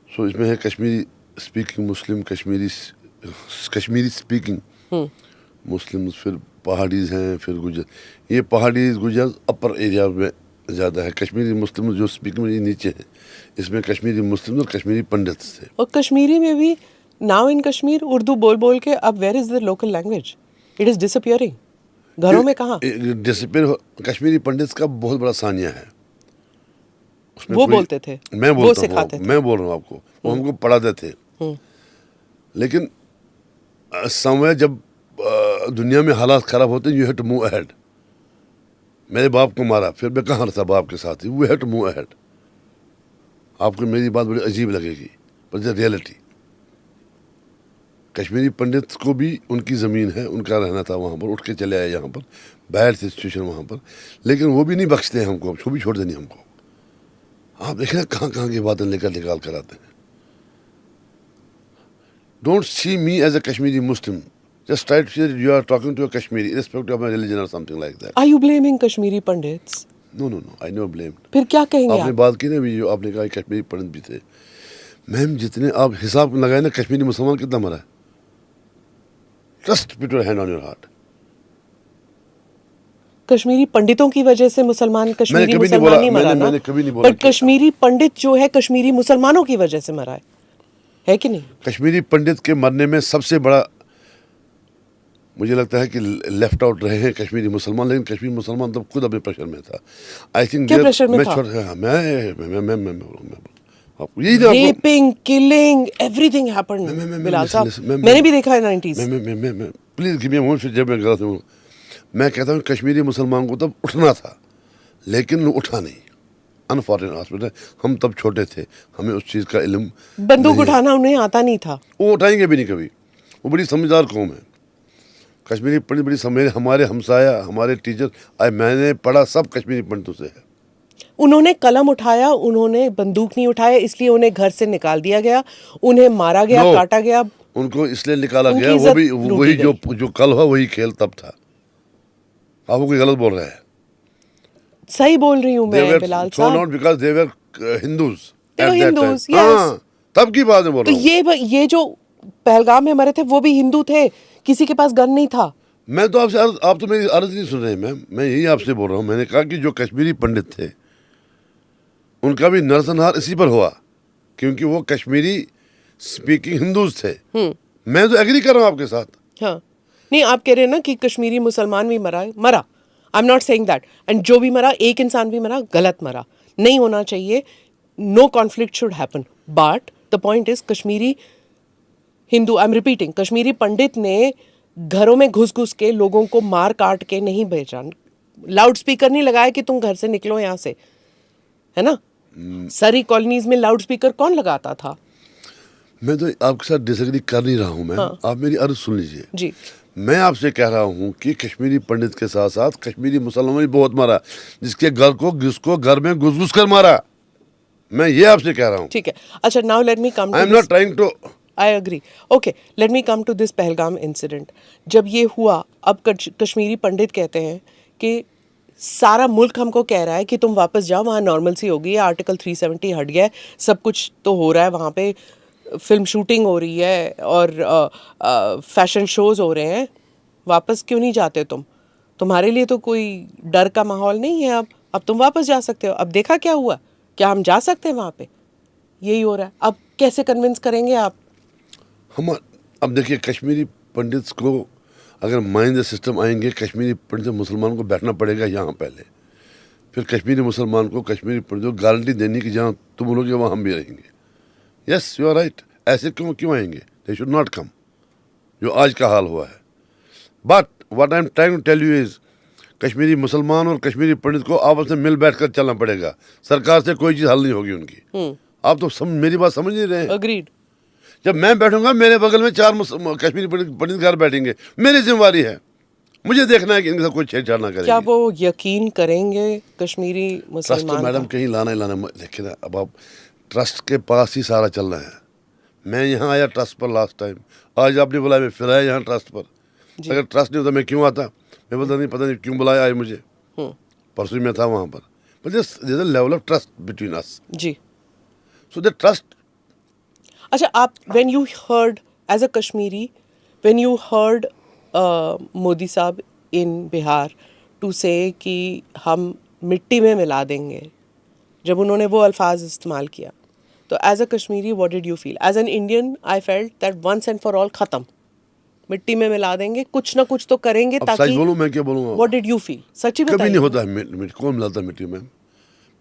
सो इसमें है कश्मीरी स्पीकिंग मुस्लिम, कश्मीरी स्पीकिंग मुस्लिम, फिर पहाड़ीज हैं, फिर गुजर। ये पहाड़ीज गुजर अपर एरिया में ज़्यादा है। कश्मीरी मुस्लिम जो स्पीकिंग में नीचे है, इसमें कश्मीरी मुस्लिम और कश्मीरी पंडित थे। और कश्मीरी में भी नाउ इन कश्मीर उर्दू बोल बोल के अब where is the local language? It is disappearing. घरों में कहाँ डिसअपियर? कश्मीरी पंडित का बहुत बड़ा सानिया है। वो बोलते थे, मैं बोलता हूँ, मैं बोल रहा हूँ आपको, वो हमको पढ़ाते थे। लेकिन समय जब दुनिया में हालात ख़राब होते हैं, you have to move ahead. मेरे बाप को मारा, फिर मैं कहाँ था बाप के साथ ही, we have to move ahead. आपको मेरी बात बड़ी अजीब लगेगी, पर द रियलिटी, कश्मीरी पंडित को भी उनकी ज़मीन है, उनका रहना था वहाँ पर, उठ के चले आए यहाँ पर, बैड सिचुएशन वहाँ पर, लेकिन वो भी नहीं बख्शते हमको, वो भी छोड़ देनी हमको। आप देखें ना कहाँ कहाँ की बातें निकाल कर आते हैं। Don't see me as a Kashmiri Muslim, just try to say that you are talking to a Kashmiri, irrespective of my religion or something like that. Are you blaming Kashmiri pandits? No, I never blamed. फिर क्या कहेंगे आपने आप? बात की ना, भी जो आपने कहा कश्मीरी पंडित भी थे, मैम जितने आप हिसाब लगाए ना, कश्मीरी मुसलमान कितना मरा है? Just put your hand on your heart. Kashmiri पंडितों की वजह से मुसलमान कश्मीरी कभी नहीं मुसलमान बोला, नहीं मरा ना, मैंने कभी नहीं बोला पर कि- कश्मीरी पंडित जो है कश्मीरी मुसलमानों की वजह से मरा है कि नहीं? कश्मीरी पंडित के मरने में सबसे बड़ा मुझे लगता है कि लेफ्ट आउट रहे हैं कश्मीरी मुसलमान, लेकिन कश्मीरी मुसलमान तब खुद अपने प्रेशर में था। आई थिंक क्या प्रेशर में था? आपको यही था। Rapping, killing, everything happened Bilal साहब, मैंने भी देखा है 90s। Please give me a moment, जब मैं गलत हूँ मैं कहता हूँ कश्मीरी मुसलमान को तब उठना था, लेकिन उठा नहीं। अनफॉर्चुनेट हॉस्पिटल, हम तब छोटे थे, हमें उस चीज़ का इल्म, बंदूक उठाना उन्हें आता नहीं था। वो उठाएंगे भी नहीं कभी। वो बड़ी समझदार कौम है कश्मीरी पंडित, बड़ी समझ। हमारे हमसाया, हमारे टीचर, मैंने पढ़ा सब कश्मीरी पंडितों से है। उन्होंने कलम उठाया, उन्होंने बंदूक नहीं उठाया, इसलिए उन्हें घर से निकाल दिया गया, उन्हें मारा गया, No, काटा गया। उनको इसलिए निकाला उनकी गया, वो इज्जत भी लूटी वही गई। जो कल हुआ वही खेल तब था। आप कोई गलत बोल रहे हैं। सही बोल रही हूँ मैं बिलाल साहब। Not because they were Hindus, They were Hindus, yes. हाँ, तब की बात है बोल तो रहा हूँ। ये जो पहलगाम में मरे थे वो भी हिंदू थे, किसी के पास गन नहीं था। मैं तो आपसे आप तो मेरी अर्ज नहीं सुन रहे मैम, मैं यही आपसे बोल रहा हूँ। मैंने कहा कि जो कश्मीरी पंडित थे उनका भी नरसंहार इसी पर हुआ, क्योंकि वो कश्मीरी स्पीकिंग हिंदूज थे। मैं तो एग्री कर रहा हूँ आपके साथ। हाँ, नहीं आप कह रहे हैं ना कि कश्मीरी मुसलमान भी मरा। आई am not saying that. And जो भी मरा, एक इंसान भी मरा, गलत मरा, नहीं होना चाहिए। No conflict should happen, but the point is Kashmiri Hindu, I am repeating, Kashmiri Pandit ने घरों में घुस के लोगों को मार काट के नहीं भेजा, लाउड स्पीकर नहीं लगाया कि तुम घर से निकलो यहाँ से, है ना? सारी कॉलोनीज में लाउड स्पीकर कौन लगाता था? मैं तो आपके साथ डिसएग्री कर नहीं रहा हूँ मैम। हाँ। आप मेरी अर्ज सुन लीजिए जी। मैं आपसे कह रहा हूँ कि कश्मीरी पंडित के साथ साथ कश्मीरी मुसलमान भी बहुत मारा, जिसको घर में घुस कर मारा। मैं ये आपसे कह रहा हूँ। ठीक है, अच्छा, now let me come I am not trying to. I agree, okay, let me come to this Pahalgam incident. जब ये हुआ, अब कश्मीरी पंडित कहते हैं कि सारा मुल्क हमको कह रहा है कि तुम वापस जाओ, वहाँ नॉर्मल सी हो गई है, आर्टिकल 370 हट गया है, सब कुछ तो हो रहा है वहाँ पे, फिल्म शूटिंग हो रही है और फैशन शोज हो रहे हैं, वापस क्यों नहीं जाते तुम? तुम्हारे लिए तो कोई डर का माहौल नहीं है अब तुम वापस जा सकते हो। अब देखा क्या हुआ, क्या हम जा सकते हैं वहाँ पे? यही हो रहा है। अब कैसे कन्विंस करेंगे आप? हम अब देखिए, कश्मीरी पंडित को अगर माइंड सिस्टम आएंगे, कश्मीरी पंडित मुसलमान को बैठना पड़ेगा यहाँ पहले, फिर कश्मीरी मुसलमान को कश्मीरी पंडित को गारंटी देनी कि जहाँ तुम लोग वहाँ हम भी रहेंगे। Yes, you are right. ऐसे क्यों आएंगे? दे शुड नॉट कम, जो आज का हाल हुआ है। But what I am trying to tell you is, Kashmiri मुसलमान और कश्मीरी पंडित को आपस में मिल बैठ कर चलना पड़ेगा। सरकार से कोई चीज़ हल नहीं होगी उनकी। आप तो मेरी बात समझ नहीं रहे हैं। अग्रीड। जब मैं बैठूंगा, मेरे बगल में 4 कश्मीरी पंडित घर बैठेंगे, मेरी जिम्मेवारी है, मुझे देखना है कि इनके साथ कोई छेड़छाड़ ना करेंगे। क्या वो यकीन करेंगे कश्मीरी ट्रस्ट तो मुसलमान मैडम का? कहीं लाना ही लाना। देखिए ना, अब आप ट्रस्ट के पास ही सारा चल रहा है। मैं यहाँ आया ट्रस्ट पर लास्ट टाइम, आज आपने बुलाया, मैं फिर आया यहाँ ट्रस्ट पर। अगर ट्रस्ट नहीं होता मैं क्यों आता? मैं बोलता नहीं, पता नहीं क्यों बुलाया आज मुझे, परसों मैं था वहाँ पर। But there is a level of trust between us, जी। So the trust. अच्छा, आप when you heard as a Kashmiri, when you heard Modi साहब in बिहार to say कि हम मिट्टी में मिला देंगे, जब उन्होंने वो अल्फाज इस्तेमाल किया, तो as a Kashmiri what did you feel? As an Indian I felt that once and for all खत्म, मिट्टी में मिला देंगे, कुछ ना कुछ तो करेंगे अब ताकि। सच बोलूं, मैं क्या बोलूँगा? What did you feel? सच्ची कभी बताइए। नहीं होता है कौन मिलाता मिट्टी में।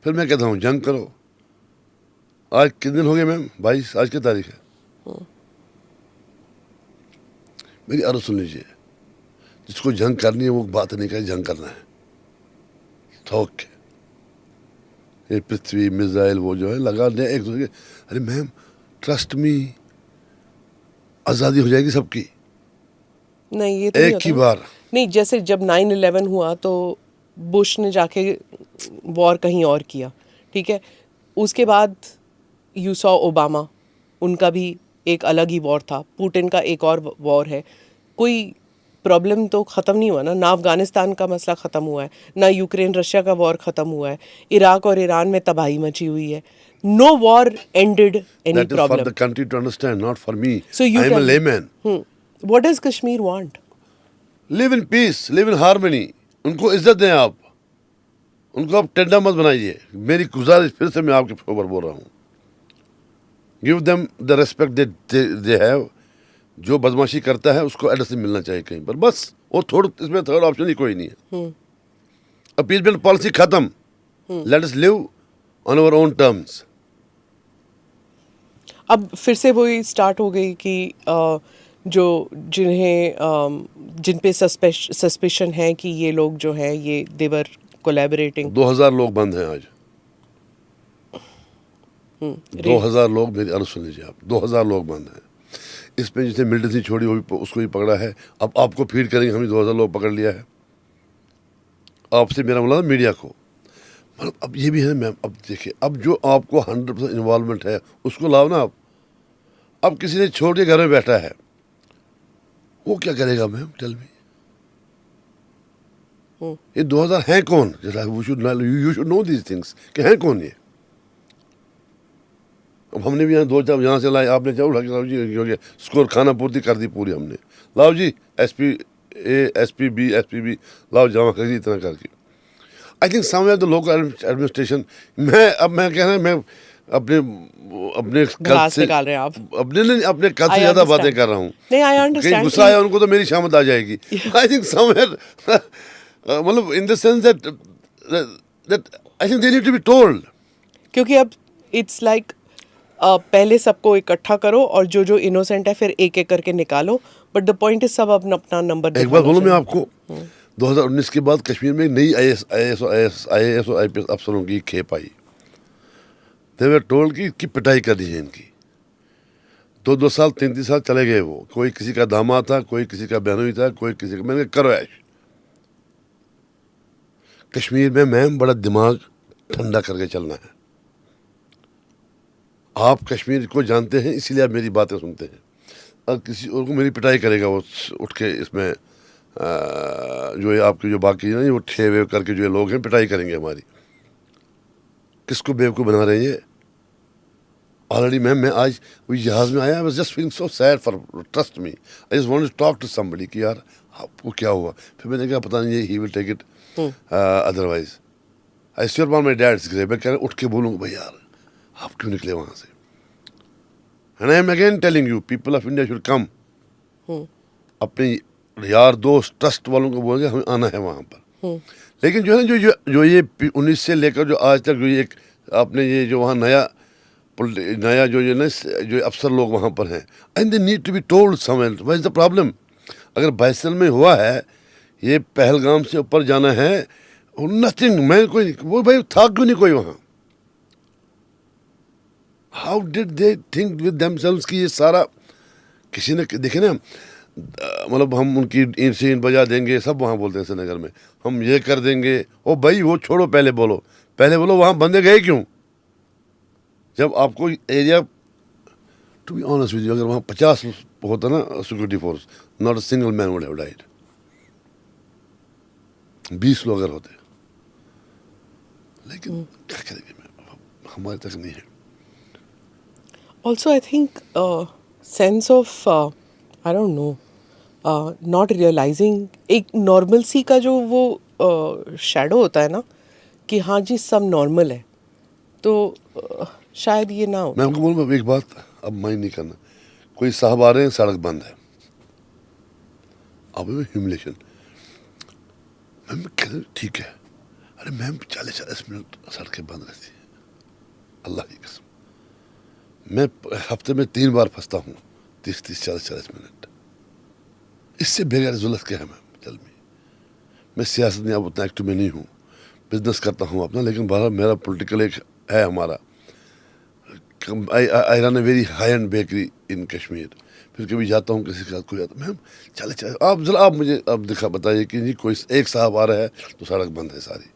फिर मैं कहता हूँ जंग करो। आज कितने दिन हो गए मैम? 22, आज की तारीख है। मेरी अर्ज सुन लीजिए, जिसको जंग करनी है वो बात नहीं करे, जंग करना है थोक के। ये पृथ्वी मिसाइल वो जो है लगा दे एक दूसरे के। अरे मैम, ट्रस्ट मी, आज़ादी हो जाएगी सबकी नहीं ये तो नहीं एक होता ही ना। बार। नहीं, जैसे जब 9/11 हुआ तो बुश ने जाके वॉर कहीं और किया, ठीक है। उसके बाद यू सॉ ओबामा, उनका भी एक अलग ही वॉर था, पुतिन का एक और वॉर है। कोई प्रॉब्लम तो ख़त्म नहीं हुआ ना अफ़गानिस्तान का मसला ख़त्म हुआ है, ना यूक्रेन रशिया का वॉर ख़त्म हुआ है, इराक और ईरान में तबाही मची हुई है। No war ended any That is for problem. the country to understand, not for me. So you I am a tell me. layman. What does Kashmir want? Live in peace, live in harmony. उनको इज्जत दें आप, उनको आप टेंडा मत बनाइए। मेरी गुजारिश फिर से मैं आपके ऊपर बोल रहा हूँ, give them the respect they have. जो बदमाशी करता है उसको एड्रेस मिलना चाहिए कहीं पर, बस। वो इसमें थर्ड ऑप्शन ही कोई नहीं है। अपीजमेंट पॉलिसी खत्म, let us live on our own terms. अब फिर से वही स्टार्ट हो गई कि जो जिन पे सस्पिशन है कि ये लोग जो हैं ये देवर कोलैबोरेटिंग। 2000 लोग बंद हैं आज। 2000 लोग, मेरी अर्ज सुन लीजिए आप, 2000 लोग बंद हैं। इसमें जिसे मिलिटेंसी छोड़ी हुई उसको ही पकड़ा है। अब आपको फीड करेंगे, हमें 2000 लोग पकड़ लिया है। आपसे मेरा मतलब मीडिया को, मतलब अब ये भी है मैम। अब देखिए, अब जो आपको 100% इन्वॉल्वमेंट है उसको लाओ ना आप। अब किसी ने छोड़ के घर में बैठा है, वो क्या करेगा मैम, टेल मी। ये 2000 हैं कौन? You should know these things कि हैं कौन ये। अब हमने भी यहाँ 2 यहाँ से लाए, आपने क्या उठा के लाओ जी, हो गया स्कोर, खाना पूर्ति कर दी पूरी हमने। लाओ जी SP A SP B SP B लाओ, जमा कर दी इतना करके। आई think somewhere the local administration. मैं कह रहा हूँ, मैं अपने अपने कद घास से, निकाल रहे हैं आप। अपने कद से I ज्यादा understand. बातें कर रहा हूँ। नहीं, I कहीं understand गुस्सा आया उनको तो मेरी शामत आ जाएगी। आई थिंक समवेयर मतलब in the sense that I think they need to be told. क्योंकि अब इट्स लाइक पहले सबको इकट्ठा करो और जो जो इनोसेंट है फिर एक एक करके निकालो, बट द पॉइंट इज सब अपना अपना नंबर। एक बात बोलूं मैं आपको, 2019 के बाद कश्मीर में नई IAS और IPS अफसरों की खेप आई। दे वर टोल्ड कि पिटाई करनी है इनकी। 2 साल 3 साल चले गए वो। कोई किसी का दामाद था, कोई किसी का बहनोई था, कोई किसी का। मैंने करो ऐश। कश्मीर में मैम बड़ा दिमाग ठंडा करके चलना है। आप कश्मीर को जानते हैं इसीलिए आप मेरी बातें सुनते हैं। और किसी और को मेरी पिटाई करेगा वो उठ के, इसमें जो ये आपके जो बाकी ना वो ठे वेव करके जो ये लोग हैं पिटाई करेंगे हमारी। किसको बेवकूफ़ बना रहे हैं ये? ऑलरेडी मैम मैं आज वही जहाज़ में आया, I was just feeling so sad for, trust me, I just wanted to talk to somebody कि यार आपको क्या हुआ। फिर मैंने कहा पता नहीं ये he will take it otherwise. I sure on my dad's grave. मैं कह रहा उठ के बोलूँगा भाई यार आप क्यों निकले वहाँ से। And I am again telling you, people of India should कम। अपने यार दोस्त ट्रस्ट वालों को बोलेंगे हमें आना है वहाँ पर। लेकिन जो है ना जो ये 19 से लेकर जो आज तक जो ये एक आपने ये जो वहाँ नया जो ये ना जो अफसर लोग वहाँ पर हैं, and they need to be told somewhere what is the problem. अगर बाइसल में हुआ है, ये पहलगाम से ऊपर जाना है, नथिंग, मैं कोई वो भाई था क्यों नहीं कोई वहाँ? How did they think with themselves कि ये सारा किसी ने देखे ना, मतलब हम उनकी ईंट बजा देंगे, सब वहाँ बोलते हैं श्रीनगर में हम ये कर देंगे। ओ भाई वो छोड़ो, पहले बोलो वहाँ बंदे गए क्यों? जब आपको area, to be honest with you, अगर वहाँ 50 होता ना security force, not a single man would have died. 20 लोग अगर होते, लेकिन क्या करेंगे, हमारे तक नहीं है। Also, I think sense of I don't know, not realizing एक नॉर्मलसी का जो वो शैडो होता है ना कि हाँ जी सब नॉर्मल है, तो शायद ये ना हो। मैं आपको बोलूँ एक बात, अब माइंड नहीं करना। कोई साहब आ रहे हैं, सड़क बंद है, अब ह्यूमिलेशन। मैम ठीक है, अरे मैम 40-40 मिनट सड़कें बंद रहती है, अल्लाह की कसम। मैं हफ्ते में 3 बार फंसता हूँ, 30-30 40-40 मिनट। इससे बगैर जुलत क्या है मैम, चल मैं सियासत में अब उतना एक्टिव में नहीं हूँ, बिजनेस करता हूँ अपना, लेकिन बाहर मेरा पॉलिटिकल एक है हमारा। I run a very high end bakery in Kashmir. फिर कभी जाता हूँ किसी के साथ, कोई आता, मैम चले चले आप जरा, आप मुझे अब दिखा बताइए कि जी कोई एक साहब आ रहा है तो सड़क बंद है सारी।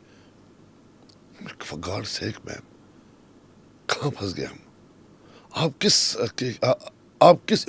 फॉर गॉड सेक मैम, कहाँ फंस गए हम? आप किस